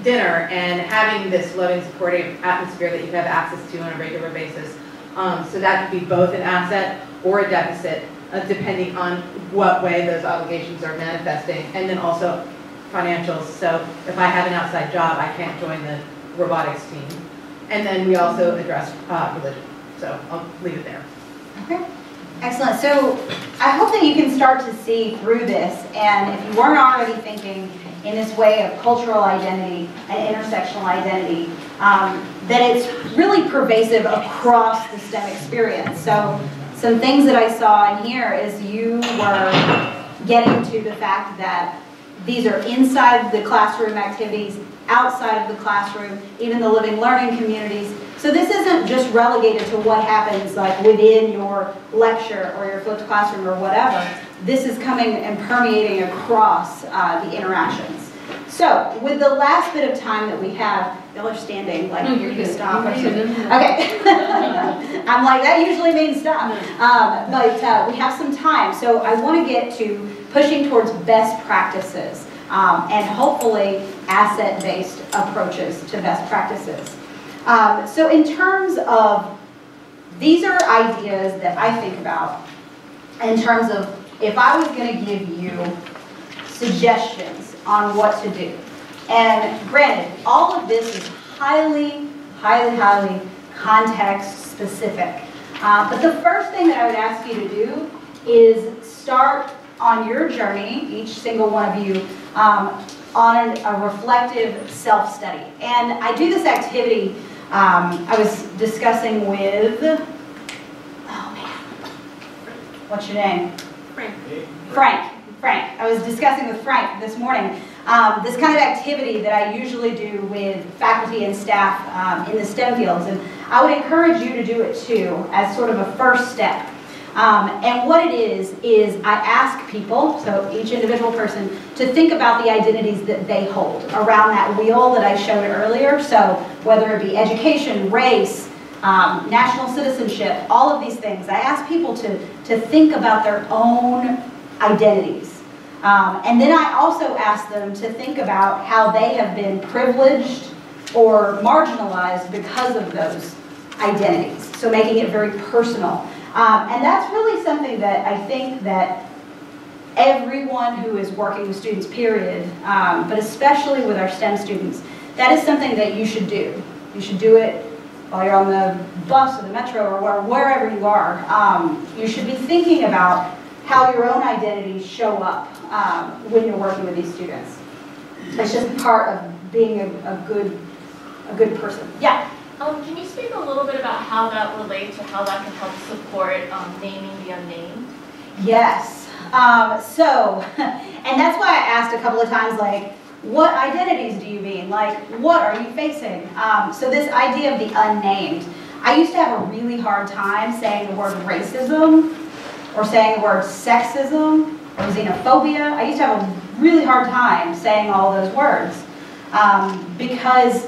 dinner and having this loving, supportive atmosphere that you have access to on a regular basis. So that could be both an asset or a deficit, depending on what way those obligations are manifesting, and then also financials. So if I have an outside job, I can't join the robotics team. And then we also address religion. So I'll leave it there. Okay. Excellent. So I hope that you can start to see through this, and if you weren't already thinking in this way of cultural identity and intersectional identity, that it's really pervasive across the STEM experience. So some things that I saw in here is you were getting to the fact that these are inside the classroom activities, outside of the classroom, even the living learning communities. So this isn't just relegated to what happens like within your lecture or your flipped classroom or whatever. This is coming and permeating across the interactions. So with the last bit of time that we have, y'all are standing like you're going to stop. Okay. I'm like, that usually means stop. But we have some time. So I want to get to pushing towards best practices and hopefully asset-based approaches to best practices. So in terms of, these are ideas that I think about in terms of if I was going to give you suggestions on what to do. And granted, all of this is highly context specific. But the first thing that I would ask you to do is start on your journey, each single one of you, on a reflective self-study. And I do this activity, I was discussing with, oh man, what's your name? Frank. I was discussing with Frank this morning this kind of activity that I usually do with faculty and staff in the STEM fields. And I would encourage you to do it too as sort of a first step. And what it is I ask people, so each individual person, to think about the identities that they hold around that wheel that I showed earlier. So whether it be education, race, national citizenship, all of these things, I ask people to think about their own identities. And then I also ask them to think about how they have been privileged or marginalized because of those identities. So making it very personal. And that's really something that I think that everyone who is working with students, period, but especially with our STEM students, that is something that you should do. You should do it while you're on the bus or the metro or wherever you are. You should be thinking about how your own identities show up when you're working with these students. It's just part of being a good person. Yeah? Can you speak a little bit about how that relates or how that can help support naming the unnamed? Yes. And that's why I asked a couple of times, like, what identities do you mean? Like, what are you facing? So this idea of the unnamed. I used to have a really hard time saying the word racism or saying the word sexism or xenophobia. I used to have a really hard time saying all those words because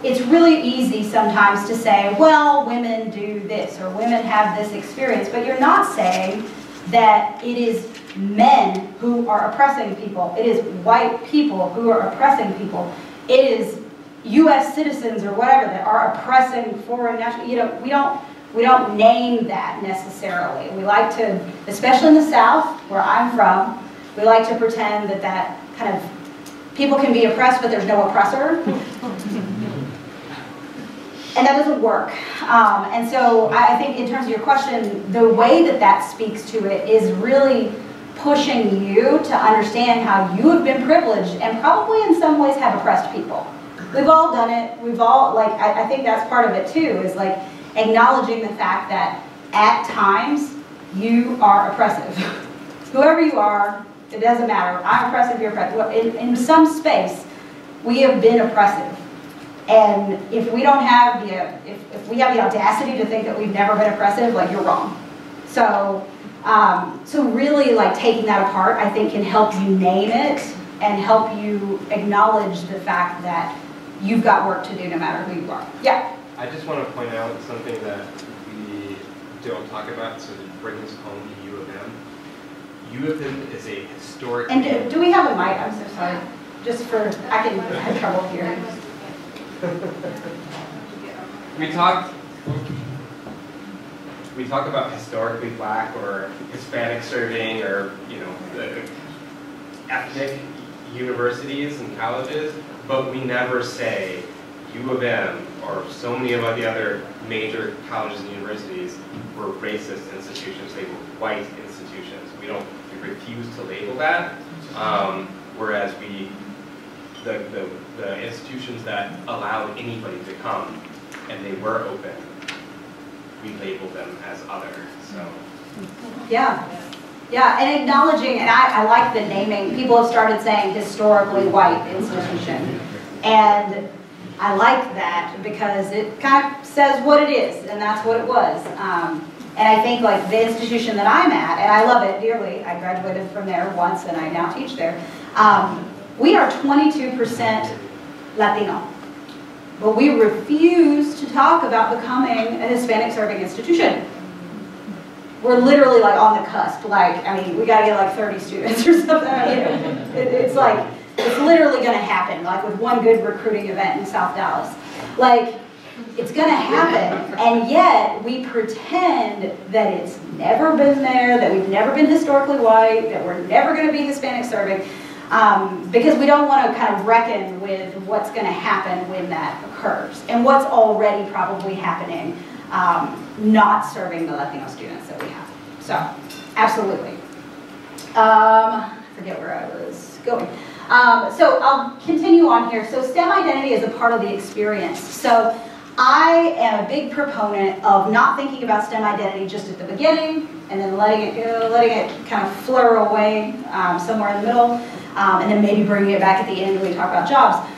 it's really easy sometimes to say, well, women do this or women have this experience, but you're not saying that it is men who are oppressing people. It is white people who are oppressing people. It is U.S. citizens or whatever that are oppressing foreign national. You know, we don't name that necessarily. We like to, especially in the South, where I'm from, we like to pretend that kind of people can be oppressed, but there's no oppressor. And that doesn't work. And so I think in terms of your question, the way that speaks to it is really pushing you to understand how you have been privileged and probably in some ways have oppressed people. We've all done it. We've all, like, I think that's part of it too, is like acknowledging the fact that at times you are oppressive. Whoever you are, it doesn't matter. I'm oppressive, you're oppressive. In some space, we have been oppressive. And if we don't have if we have the audacity to think that we've never been oppressive, like, you're wrong. So, so really, like, taking that apart, I think, can help you name it and help you acknowledge the fact that you've got work to do no matter who you are. Yeah? I just want to point out something that we don't talk about, so to bring this home to U of M. U of M is a historic... And do we have a mic? I'm so sorry. Just for, I have trouble hearing. We talk about historically black or Hispanic serving or, you know, the ethnic universities and colleges, but we never say U of M or so many of the other major colleges and universities were racist institutions. They were white institutions. We refuse to label that, whereas the institutions that allowed anybody to come and they were open, we labeled them as other. So yeah, and acknowledging, and I like the naming. People have started saying historically white institution, and I like that because it kind of says what it is, and that's what it was. And I think, like, the institution that I'm at, and I love it dearly. I graduated from there once, and I now teach there. We are 22% Latino, but we refuse to talk about becoming a Hispanic serving institution. We're literally, like, on the cusp. Like, I mean, we got to get like 30 students or something. You know, it's like, it's literally going to happen, like with one good recruiting event in South Dallas. Like, it's going to happen, and yet we pretend that it's never been there, that we've never been historically white, that we're never going to be Hispanic serving. Because we don't want to kind of reckon with what's going to happen when that occurs and what's already probably happening, not serving the Latino students that we have. So, absolutely. I forget where I was going. So I'll continue on here. So STEM identity is a part of the experience. So I am a big proponent of not thinking about STEM identity just at the beginning and then letting it go, letting it kind of flur away somewhere in the middle. And then maybe bringing it back at the end when we talk about jobs.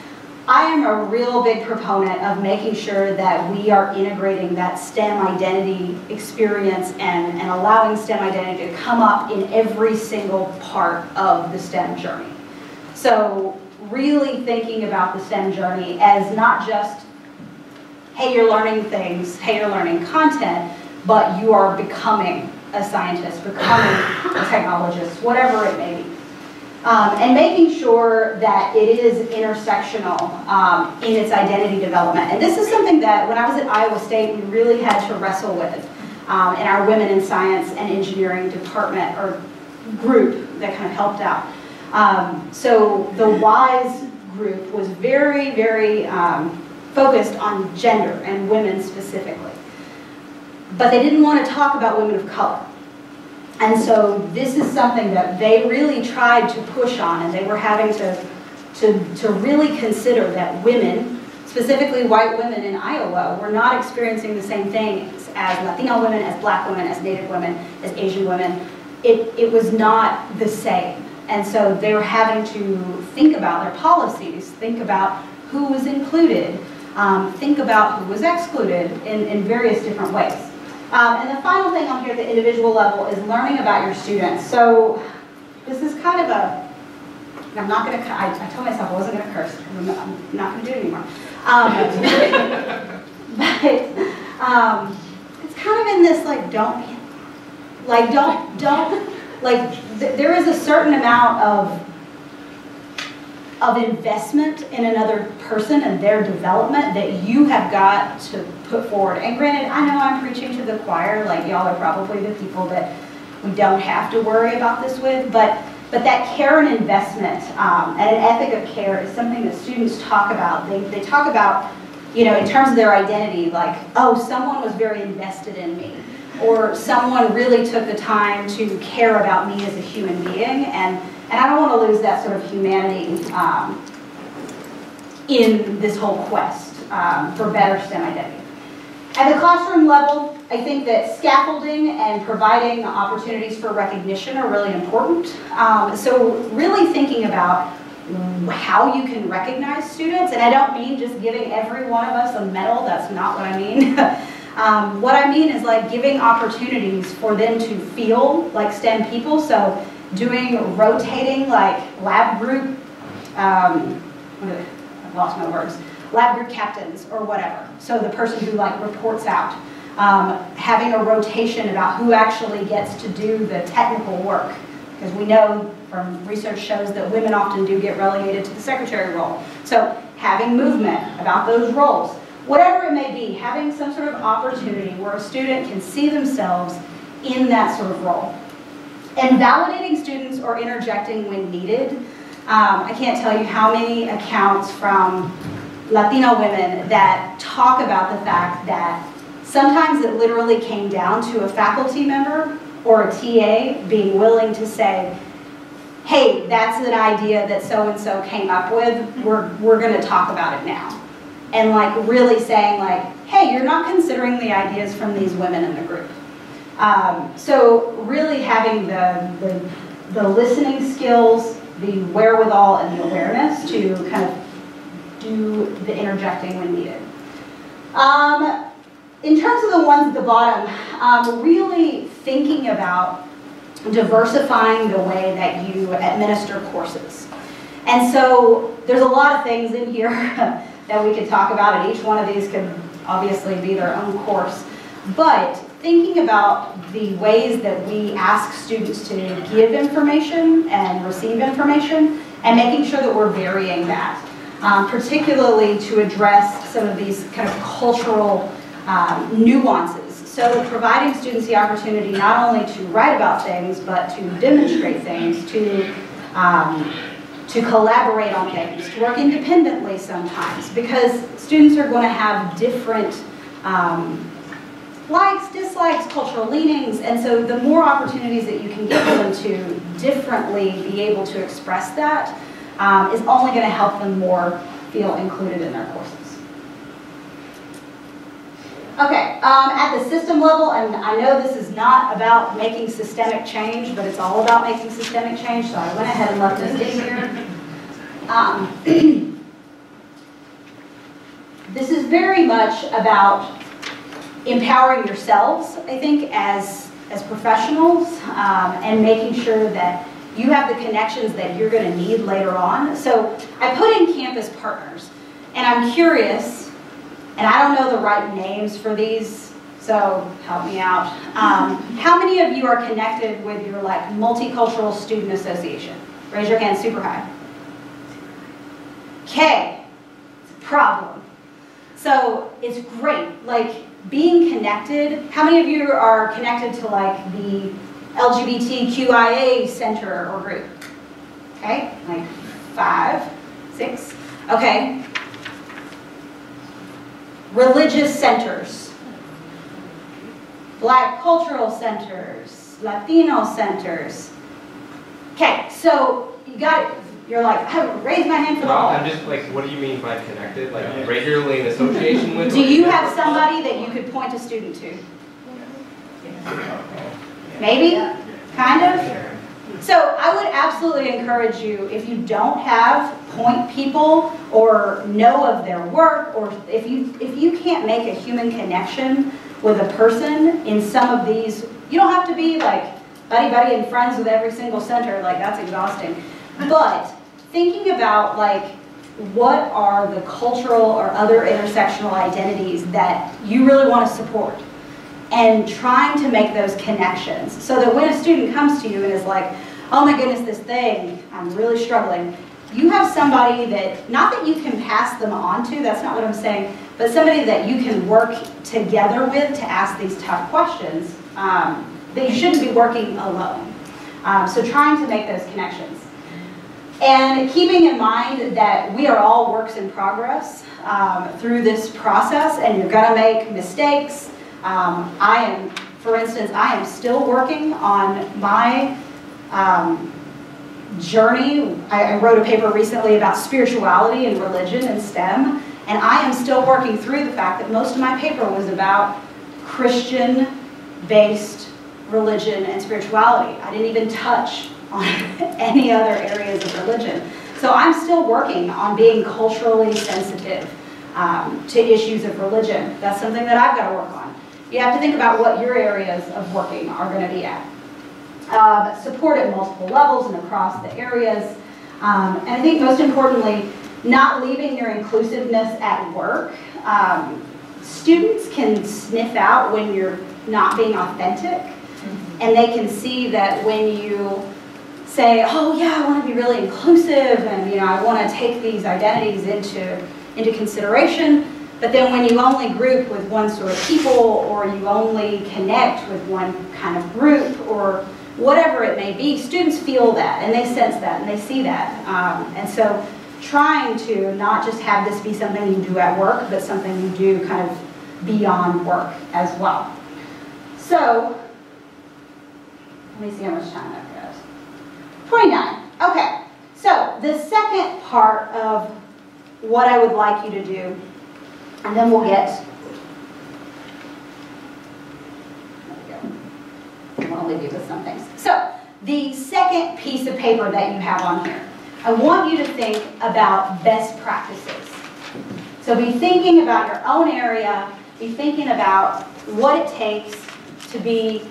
I am a real big proponent of making sure that we are integrating that STEM identity experience and allowing STEM identity to come up in every single part of the STEM journey. So really thinking about the STEM journey as not just, hey, you're learning things, hey, you're learning content, but you are becoming a scientist, becoming a technologist, whatever it may be. And making sure that it is intersectional in its identity development. And this is something that when I was at Iowa State, we really had to wrestle with in our Women in Science and Engineering department or group that kind of helped out. So the WISE group was very, very focused on gender and women specifically. But they didn't want to talk about women of color. And so this is something that they really tried to push on, and they were having to really consider that women, specifically white women in Iowa, were not experiencing the same things as Latino women, as Black women, as Native women, as Asian women. It was not the same. And so they were having to think about their policies, think about who was included, think about who was excluded in various different ways. And the final thing on here at the individual level is learning about your students. So this is kind of a, I'm not going to, I told myself I wasn't going to curse. I'm not going to do it anymore. But it's kind of in this like, don't, there is a certain amount of investment in another person and their development that you have got to put forward. And granted, I know I'm preaching to the choir, like y'all are probably the people that we don't have to worry about this with, but that care and investment and an ethic of care is something that students talk about. They talk about, you know, in terms of their identity, like, oh, someone was very invested in me, or someone really took the time to care about me as a human being, and I don't want to lose that sort of humanity in this whole quest for better STEM identity. At the classroom level, I think that scaffolding and providing opportunities for recognition are really important. So really thinking about how you can recognize students, and I don't mean just giving every one of us a medal, that's not what I mean. What I mean is like giving opportunities for them to feel like STEM people, so doing rotating like lab group, I've lost my words, lab group captains or whatever. So the person who like reports out, having a rotation about who actually gets to do the technical work. Because we know from research shows that women often do get relegated to the secretary role. So having movement about those roles. Whatever it may be, having some sort of opportunity where a student can see themselves in that sort of role. And validating students or interjecting when needed. I can't tell you how many accounts from Latino women that talk about the fact that sometimes it literally came down to a faculty member or a TA being willing to say, hey, that's an idea that so-and-so came up with, we're going to talk about it now. And like really saying like, hey, you're not considering the ideas from these women in the group. So really having the listening skills, the wherewithal and the awareness to kind of do the interjecting when needed. In terms of the ones at the bottom, really thinking about diversifying the way that you administer courses. And so there's a lot of things in here that we could talk about, and each one of these could obviously be their own course. But thinking about the ways that we ask students to give information and receive information, and making sure that we're varying that, particularly to address some of these kind of cultural nuances. So providing students the opportunity not only to write about things, but to demonstrate things, to collaborate on things, to work independently sometimes, because students are going to have different likes, dislikes, cultural leanings, and so the more opportunities that you can give them to differently be able to express that is only going to help them more feel included in their courses. Okay, at the system level, and I know this is not about making systemic change, but it's all about making systemic change, so I went ahead and left this in here. this is very much about empowering yourselves, I think, as professionals, and making sure that you have the connections that you're going to need later on. So I put in campus partners, and I'm curious, and I don't know the right names for these, so help me out. How many of you are connected with your like Multicultural Student Association? Raise your hand super high. Okay, it's a problem. So it's great, like being connected. How many of you are connected to like the LGBTQIA center or group? Okay, like 5, 6, okay. Religious centers, Black cultural centers, Latino centers. Okay, so you got it. You're like, I raise my hand for the whole. I'm just like, what do you mean by connected? Like regularly in association with? Do you have somebody that you could point a student to? Maybe? Kind of? So I would absolutely encourage you, if you don't have point people or know of their work, or if you can't make a human connection with a person in some of these, you don't have to be like buddy and friends with every single center, like that's exhausting. But thinking about like what are the cultural or other intersectional identities that you really want to support, and trying to make those connections so that when a student comes to you and is like, oh my goodness, this thing, I'm really struggling, you have somebody that, not that you can pass them on to, that's not what I'm saying, but somebody that you can work together with to ask these tough questions, that you shouldn't be working alone. So trying to make those connections. And keeping in mind that we are all works in progress through this process, and you're gonna make mistakes. For instance, I am still working on my journey. I wrote a paper recently about spirituality and religion and STEM, and I am still working through the fact that most of my paper was about Christian-based religion and spirituality. I didn't even touch on any other areas of religion. So I'm still working on being culturally sensitive to issues of religion. That's something that I've got to work on. You have to think about what your areas of working are going to be at. Support at multiple levels and across the areas. And I think most importantly, not leaving your inclusiveness at work. Students can sniff out when you're not being authentic, and they can see that when you say, oh yeah, I want to be really inclusive, and I want to take these identities into consideration, but then when you only group with one sort of people, or you only connect with one kind of group, or whatever it may be, students feel that, and they sense that, and they see that. And so trying to not just have this be something you do at work, but something you do kind of beyond work as well. So, let me see how much time I've got. 29. Okay, so the second part of what I would like you to do, and then we'll get, I want to leave you with some things. So, the second piece of paper that you have on here, I want you to think about best practices. So be thinking about your own area, be thinking about what it takes to be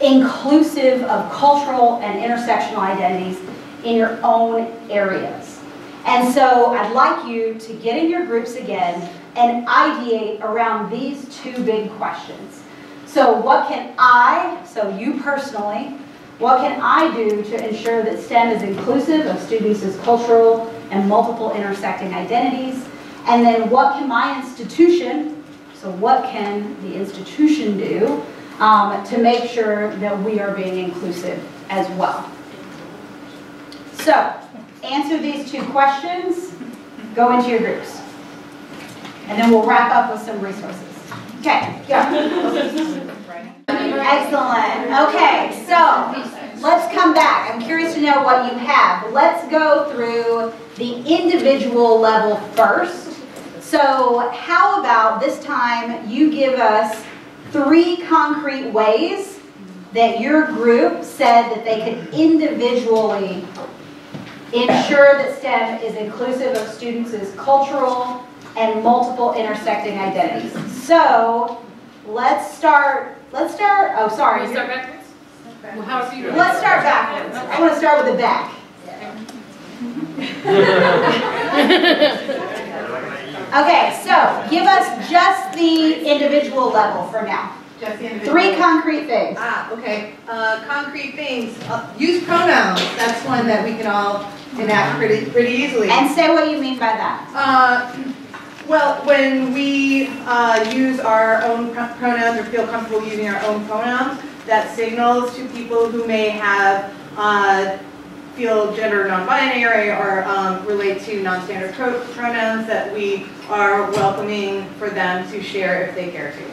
inclusive of cultural and intersectional identities in your own areas. And so I'd like you to get in your groups again and ideate around these two big questions. So what can I, so you personally, what can I do to ensure that STEM is inclusive of students' cultural and multiple intersecting identities? And then what can my institution, so what can the institution do to make sure that we are being inclusive as well? So, answer these two questions, go into your groups. And then we'll wrap up with some resources. Okay, go. Excellent. Okay, so let's come back. I'm curious to know what you have. Let's go through the individual level first. So how about this time you give us 3 concrete ways that your group said that they could individually ensure that STEM is inclusive of students' cultural and multiple intersecting identities. So let's start, oh, sorry. Can we start backwards? Well, how are you? Let's start backwards. I want to start with the back. Okay, so give us just the individual level for now. Just the individual. 3 concrete things. Okay. Concrete things. Use pronouns. That's one that we can all enact pretty easily. And say what you mean by that. Well, when we use our own pronouns or feel comfortable using our own pronouns, that signals to people who may have feel gender non-binary or relate to non-standard pronouns that we are welcoming for them to share if they care to,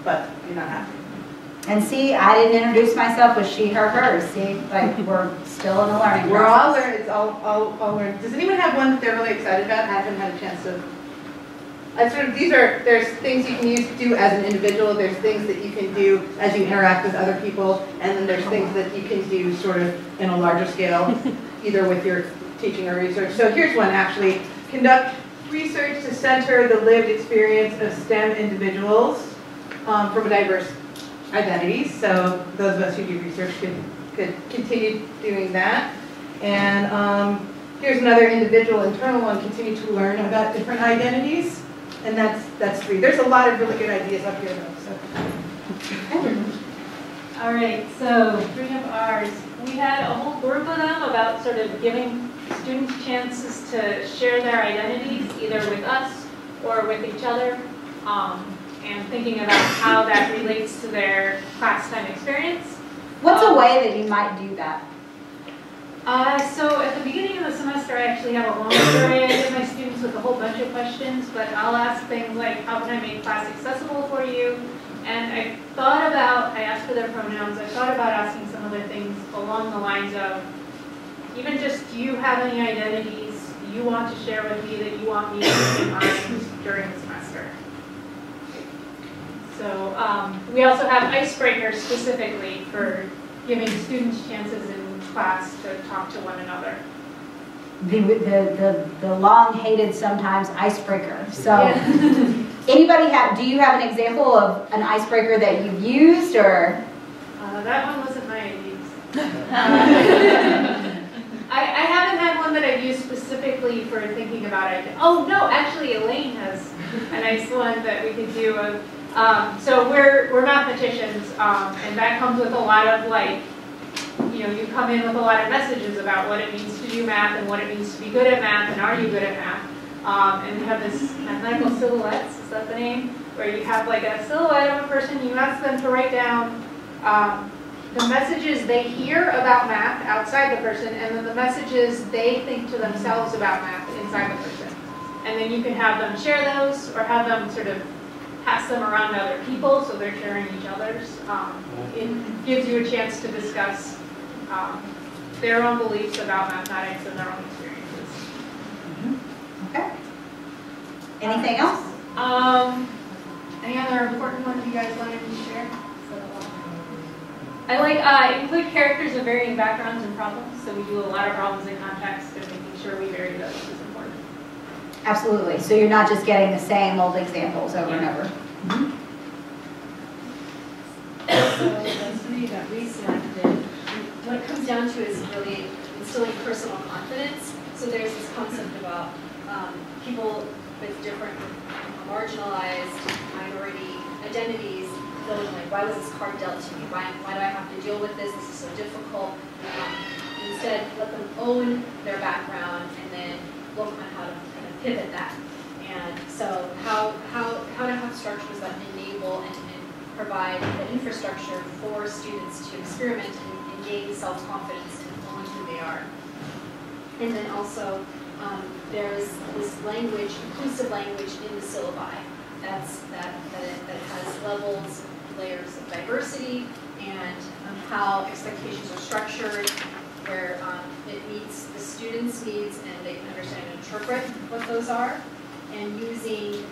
but do not have to. And see, I didn't introduce myself with she, her, hers. See, like we're still in the learning We're all process. learning. It's all learning. Does anyone have one that they're really excited about? I haven't had a chance to. There's things you can do as an individual, there's things that you can do as you interact with other people, and then there's things that you can do sort of in a larger scale, either with your teaching or research. So here's one actually. Conduct research to center the lived experience of STEM individuals from diverse identities. So those of us who do research could continue doing that. And here's another individual internal one, continue to learn about different identities. And that's 3. There's a lot of really good ideas up here though. So. All right, so 3 of ours. We had a whole group of them about sort of giving students chances to share their identities, either with us or with each other, and thinking about how that relates to their class time experience. What's a way that you might do that? So at the beginning of the semester, I actually have a long story. I give my students with a whole bunch of questions, but I'll ask things like, how can I make class accessible for you? And I asked for their pronouns, I thought about asking some other things along the lines of, even just, do you have any identities you want to share with me that you want me to keep in mind during the semester? So we also have icebreakers specifically for giving students chances in class to talk to one another. The long-hated sometimes icebreaker. So, Yeah. do you have an example of an icebreaker that you've used, or? That one wasn't my idea. I haven't had one that I've used specifically for thinking about it. Oh no, actually Elaine has a nice one that we could do. So we're mathematicians, and that comes with a lot of you come in with a lot of messages about what it means to do math and what it means to be good at math and are you good at math. And we have this mathematical silhouettes, is that the name? Where you have like a silhouette of a person, you ask them to write down the messages they hear about math outside the person, and then the messages they think to themselves about math inside the person. And then you can have them share those, or have them sort of pass them around to other people so they're sharing each other's. It gives you a chance to discuss their own beliefs about mathematics and their own experiences. Okay. Anything else? Any other important ones you guys wanted to share? I like include characters of varying backgrounds and problems. So we do a lot of problems in context, and making sure we vary those is important. Absolutely. So you're not just getting the same old examples over and over. So the 3 that we selected, what it comes down to is really instilling personal confidence. So there's this concept about people with different marginalized minority identities feeling like, why was this card dealt to me? Why do I have to deal with this? This is so difficult. Instead, let them own their background and then look on how to kind of pivot that. And so how to have structures that enable and provide the infrastructure for students to experiment and gain self-confidence in owning who they are. And then also, there's this language, inclusive language in the syllabi. That has levels, layers of diversity, and how expectations are structured, where it meets the students' needs and they can understand and interpret what those are, and using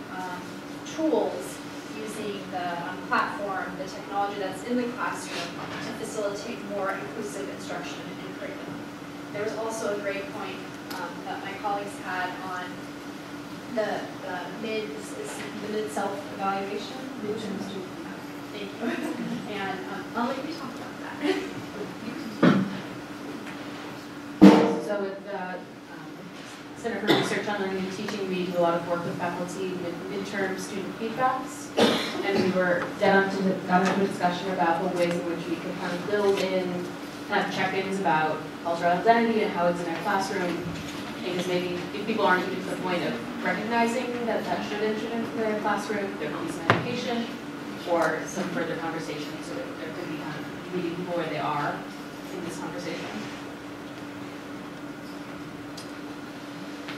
tools, using the platform, the technology that's in the classroom to facilitate more inclusive instruction and curriculum. There was also a great point that my colleagues had on the mid self-evaluation. Thank you. And I'll let you talk about that. So with the Center for Research on Learning and Teaching, we do a lot of work with faculty with midterm student feedbacks. And we were got into a discussion about the ways in which we could kind of build in kind of check-ins about cultural identity and how it's in their classroom. Because maybe if people aren't even to the point of recognizing that that should enter into their classroom, there could be some education or some further conversation. So there could be kind of meeting people where they are in this conversation.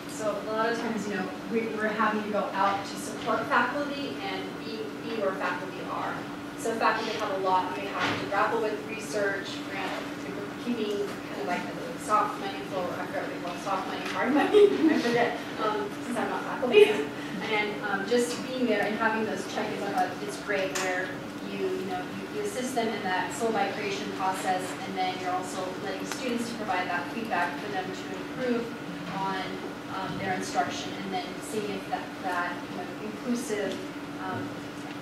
So a lot of times, you know, we're having to go out to support faculty and be where faculty are. So faculty have a lot they have to grapple with research, keeping kind of like the soft money flow, I forgot what they call soft money, hard money, I forget, since I'm not faculty. And just being there and having those check-ins, I thought it's great where you assist them in that syllabi creation process, and then you're also letting students to provide that feedback for them to improve on their instruction, and then seeing if that inclusive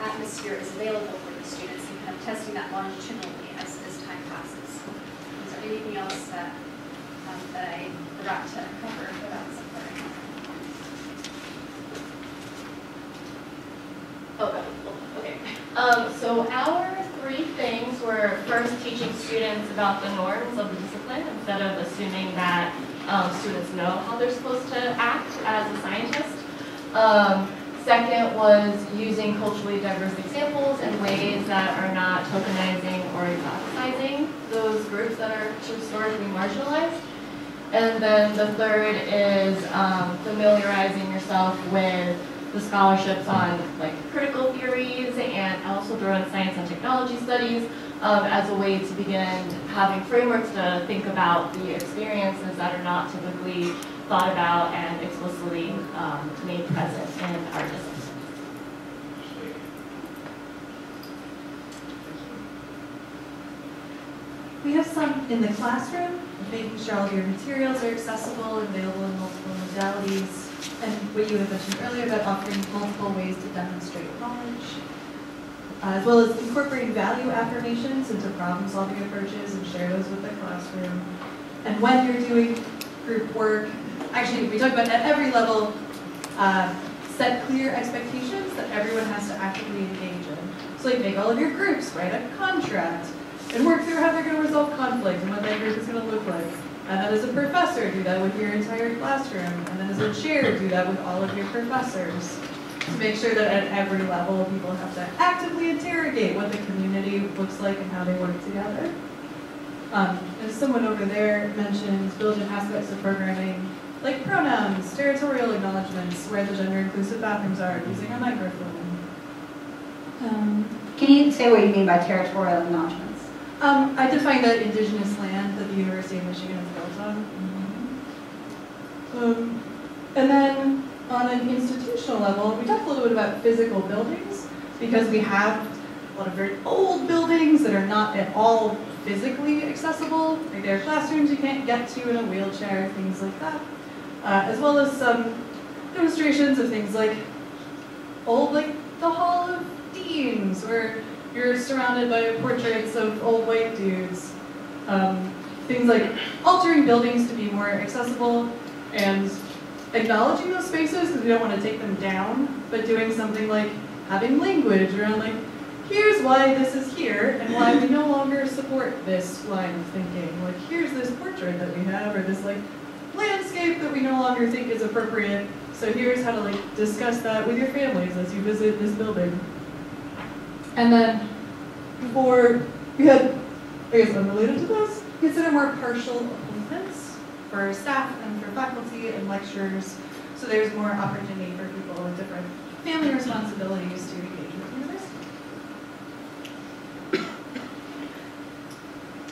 atmosphere is available for the students, and kind of testing that longitudinally as time passes. Is there anything else that I forgot to cover about something? Okay. So our 3 things were first teaching students about the norms of the discipline instead of assuming that students know how they're supposed to act as a scientist. Second was using culturally diverse examples in ways that are not tokenizing or exoticizing those groups that are historically marginalized. And then the third is familiarizing yourself with the scholarships on like critical theories, and also throw in science and technology studies as a way to begin having frameworks to think about the experiences that are not typically thought about and explicitly made present in our discipline. We have some in the classroom, making sure all of your materials are accessible and available in multiple modalities. And what you had mentioned earlier about offering multiple ways to demonstrate knowledge, as well as incorporating value affirmations into problem-solving approaches and share those with the classroom. And when you're doing group work, actually we talk about at every level, set clear expectations that everyone has to actively engage in. So like make all of your groups write a contract and work through how they're going to resolve conflict and what that group is going to look like. And then as a professor, do that with your entire classroom. And then as a chair, do that with all of your professors. To make sure that at every level, people have to actively interrogate what the community looks like and how they work together. As someone over there mentioned, build in aspects of programming, like pronouns, territorial acknowledgments, where the gender-inclusive bathrooms are, using a microphone. Can you say what you mean by territorial acknowledgments? I define the indigenous land that the University of Michigan is built on. And then on an institutional level, we talked a little bit about physical buildings, because we have a lot of very old buildings that are not at all physically accessible. Like there are classrooms you can't get to in a wheelchair, things like that. As well as some demonstrations of things like old, like the Hall of Deans, where you're surrounded by portraits of old white dudes. Things like altering buildings to be more accessible and acknowledging those spaces because we don't want to take them down, but doing something like having language around like, here's why this is here and why we no longer support this line of thinking. Like, here's this portrait that we have, or this like landscape that we no longer think is appropriate. So here's how to like discuss that with your families as you visit this building. And then before we had, I guess unrelated to this, consider more partial appointments for staff and for faculty and lecturers. So there's more opportunity for people with different family responsibilities to engage with the university.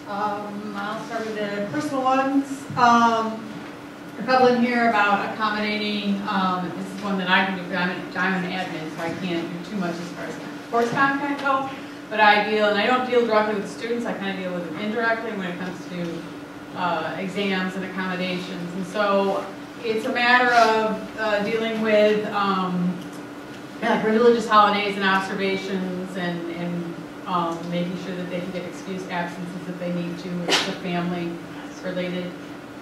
I'll start with the personal ones. A couple in here about accommodating. This is one that I can do because I'm an admin, so I can't do too much as far as course content goes. But I don't deal directly with students. I kind of deal with them indirectly when it comes to exams and accommodations. And so it's a matter of dealing with like religious holidays and observations and making sure that they can get excused absences if they need to. It's a family-related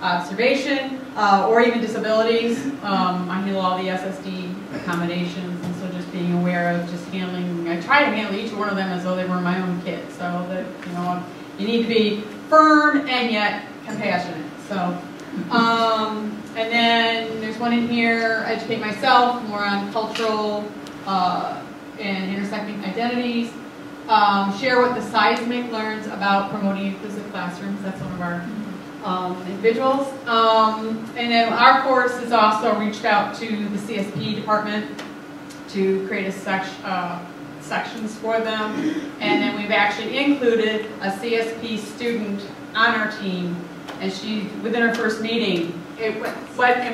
observation, or even disabilities. I handle all the SSD accommodations, and so just being aware of just handling, I try to handle each one of them as though they were my own kids, so that, you know, you need to be firm and yet compassionate. So, and then there's one in here, educate myself, more on cultural and intersecting identities. Share what the seismic learns about promoting inclusive classrooms. That's one of our individuals. And then our course has also reached out to the CSP department to create a sections for them. And then we've actually included a CSP student on our team. And she, within her first meeting, and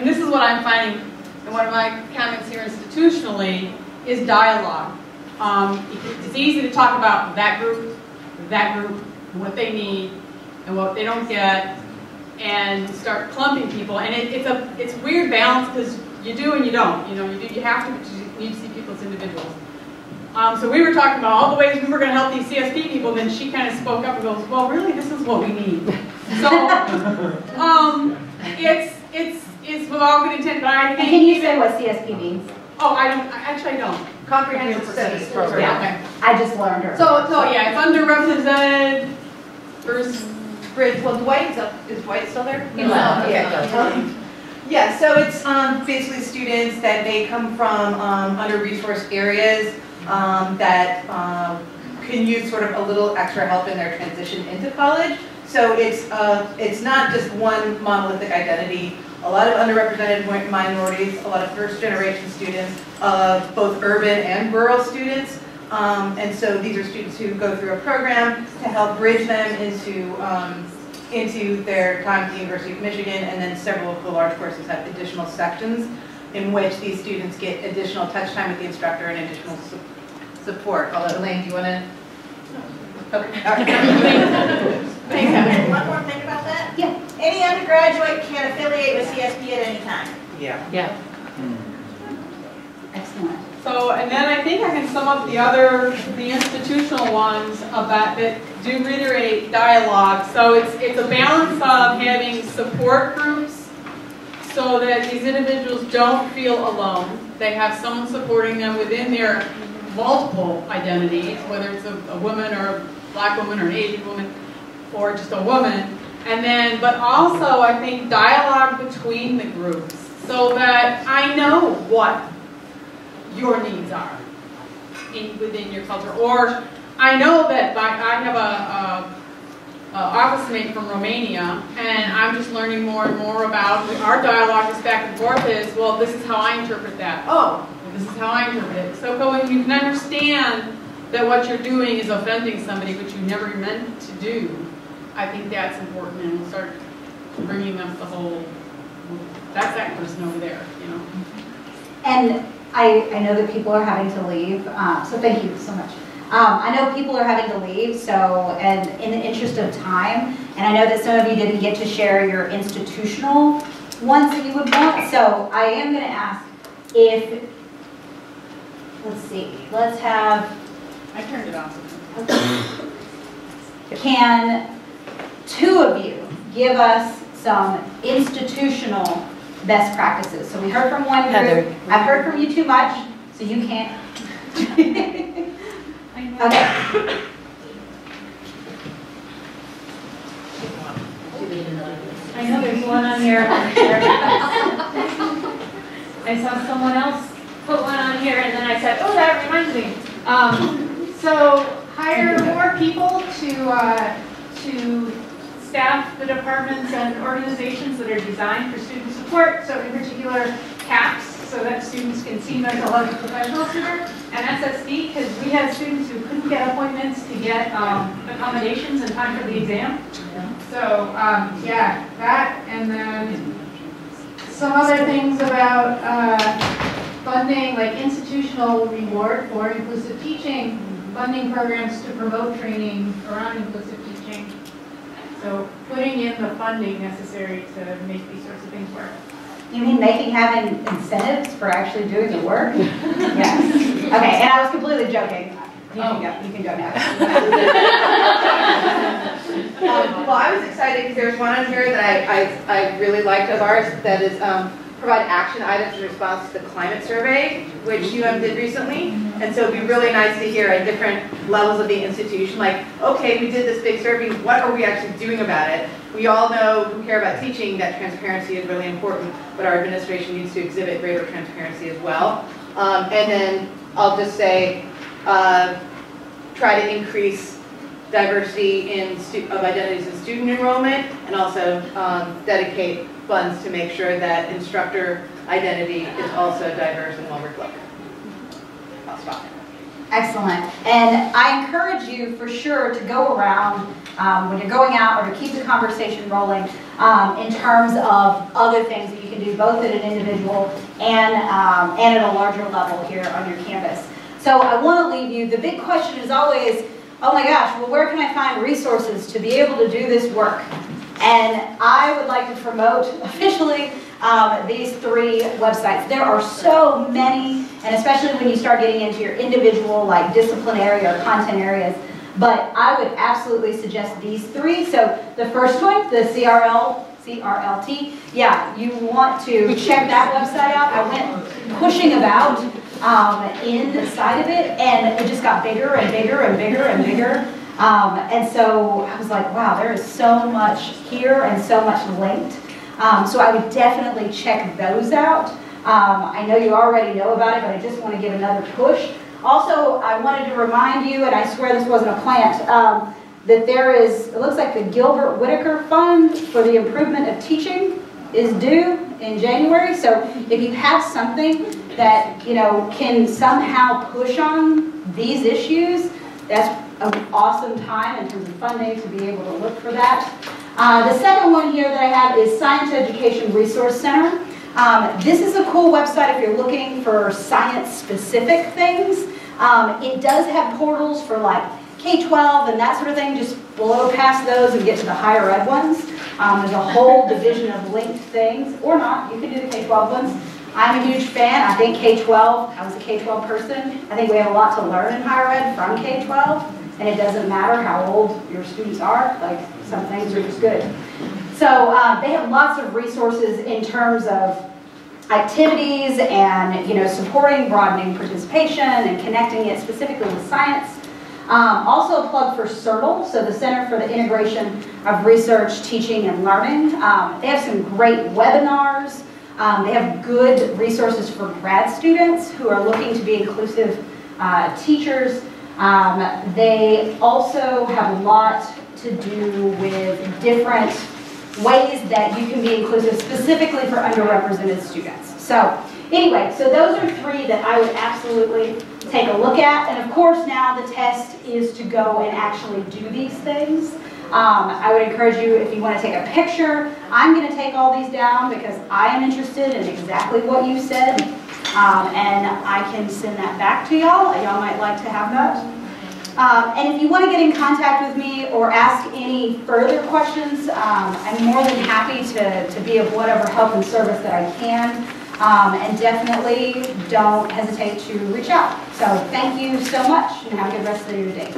this is what I'm finding in one of my comments here institutionally, is dialogue. It's easy to talk about that group, what they need, and what they don't get, and start clumping people. And it's a weird balance because you do and you don't. You know, you have to, but you need to see people as individuals. So we were talking about all the ways we were going to help these CSP people. Then she kind of spoke up and goes, "Well, really, this is what we need." So it's with all good intent, but I think. Can you say what CSP means? Oh, I don't. Comprehensive Studies Program. Yeah, okay. I just learned her. So yeah, it's underrepresented versus. Well, is Dwight still there? Yeah. Yeah, so it's basically students that may come from under-resourced areas that can use sort of a little extra help in their transition into college. So it's not just one monolithic identity. A lot of underrepresented minorities, a lot of first-generation students, both urban and rural students. And so these are students who go through a program to help bridge them into their time at the University of Michigan, and then several of the large courses have additional sections in which these students get additional touch time with the instructor and additional support. Although, Elaine, do you want to? Okay. All right. Thanks, Heather. One more thing about that? Yeah. Any undergraduate can affiliate with CSP at any time. Yeah. Excellent. So, and then I think I can sum up the institutional ones about that do reiterate dialogue. So it's a balance of having support groups so that these individuals don't feel alone. They have someone supporting them within their multiple identities, whether it's a woman or a black woman or an Asian woman or just a woman. And then, but also I think dialogue between the groups so that I know what your needs are within your culture. Or I know that I have a office mate from Romania, and I'm just learning more and more about our dialogue is back and forth is, well, this is how I interpret that. Oh, well, this is how I interpret it. So when you can understand that what you're doing is offending somebody, which you never meant to do, I think that's important, and we'll start bringing them the whole, that's that person over there, you know. And I know that people are having to leave, so thank you so much. I know people are having to leave, so, and in the interest of time, and I know that some of you didn't get to share your institutional ones that you would want, so I am going to ask if, let's see, let's have, I turned it off. Can two of you give us some institutional best practices? So we heard from one group. Heather. I've heard from you too much, so you can't. Okay. I know there's one on here. I saw someone else put one on here, and then I said, oh, that reminds me. So hire more people to staff the departments and organizations that are designed for student support. So in particular, CAPS, so that students can see mental health professionals here, and SSD, because we had students who couldn't get appointments to get accommodations in time for the exam. So yeah, that, and then some other things about funding, like institutional reward for inclusive teaching, funding programs to promote training around inclusive teaching. So putting in the funding necessary to make these sorts of things work. You mean having incentives for actually doing the work? Yes. Okay, and I was completely joking. You can go now. Well, I was excited because there's one on here that I really liked of ours that is provide action items in response to the climate survey, which UM did recently. And so it'd be really nice to hear at different levels of the institution, like, okay, we did this big survey, what are we actually doing about it? We all know, who care about teaching, that transparency is really important, but our administration needs to exhibit greater transparency as well. And then I'll just say, try to increase diversity of identities in student enrollment, and also dedicate funds to make sure that instructor identity is also diverse and well reflected. I'll stop there. Excellent. And I encourage you for sure to go around when you're going out, or to keep the conversation rolling in terms of other things that you can do both at an individual and at a larger level here on your campus. So I want to leave you, the big question is always, oh my gosh, well, where can I find resources to be able to do this work? And I would like to promote officially these 3 websites. There are so many, and especially when you start getting into your individual, like disciplinary or content areas. But I would absolutely suggest these 3. So the first one, the CRLT, yeah, you want to check that website out. I went pushing about inside of it, and it just got bigger and bigger and bigger and bigger. And so I was like, wow, there is so much here and so much linked. So I would definitely check those out. I know you already know about it, but I just want to give another push. Also, I wanted to remind you, and I swear this wasn't a plant, that there is, it looks like the Gilbert Whitaker Fund for the Improvement of Teaching is due in January. So if you have something that, you know, can somehow push on these issues, that's an awesome time in terms of funding to be able to look for that. The second one here that I have is Science Education Resource Center. This is a cool website if you're looking for science-specific things. It does have portals for like K-12 and that sort of thing. Just blow past those and get to the higher ed ones. There's a whole division of linked things, or not. You can do the K-12 ones. I'm a huge fan. I think K-12, I was a K-12 person. I think we have a lot to learn in higher ed from K-12. And it doesn't matter how old your students are. Like, some things are just good. So they have lots of resources in terms of activities and, you know, supporting broadening participation and connecting it specifically with science. Also a plug for CERTL, so the Center for the Integration of Research, Teaching, and Learning. They have some great webinars. They have good resources for grad students who are looking to be inclusive teachers. They also have a lot to do with different ways that you can be inclusive specifically for underrepresented students. So anyway, so those are 3 that I would absolutely take a look at. And of course now the test is to go and actually do these things. I would encourage you, if you want to take a picture, I'm going to take all these down because I am interested in exactly what you said. And I can send that back to y'all. Y'all might like to have that. And if you want to get in contact with me or ask any further questions, I'm more than happy to be of whatever help and service that I can. And definitely don't hesitate to reach out. So thank you so much and have a good rest of your day.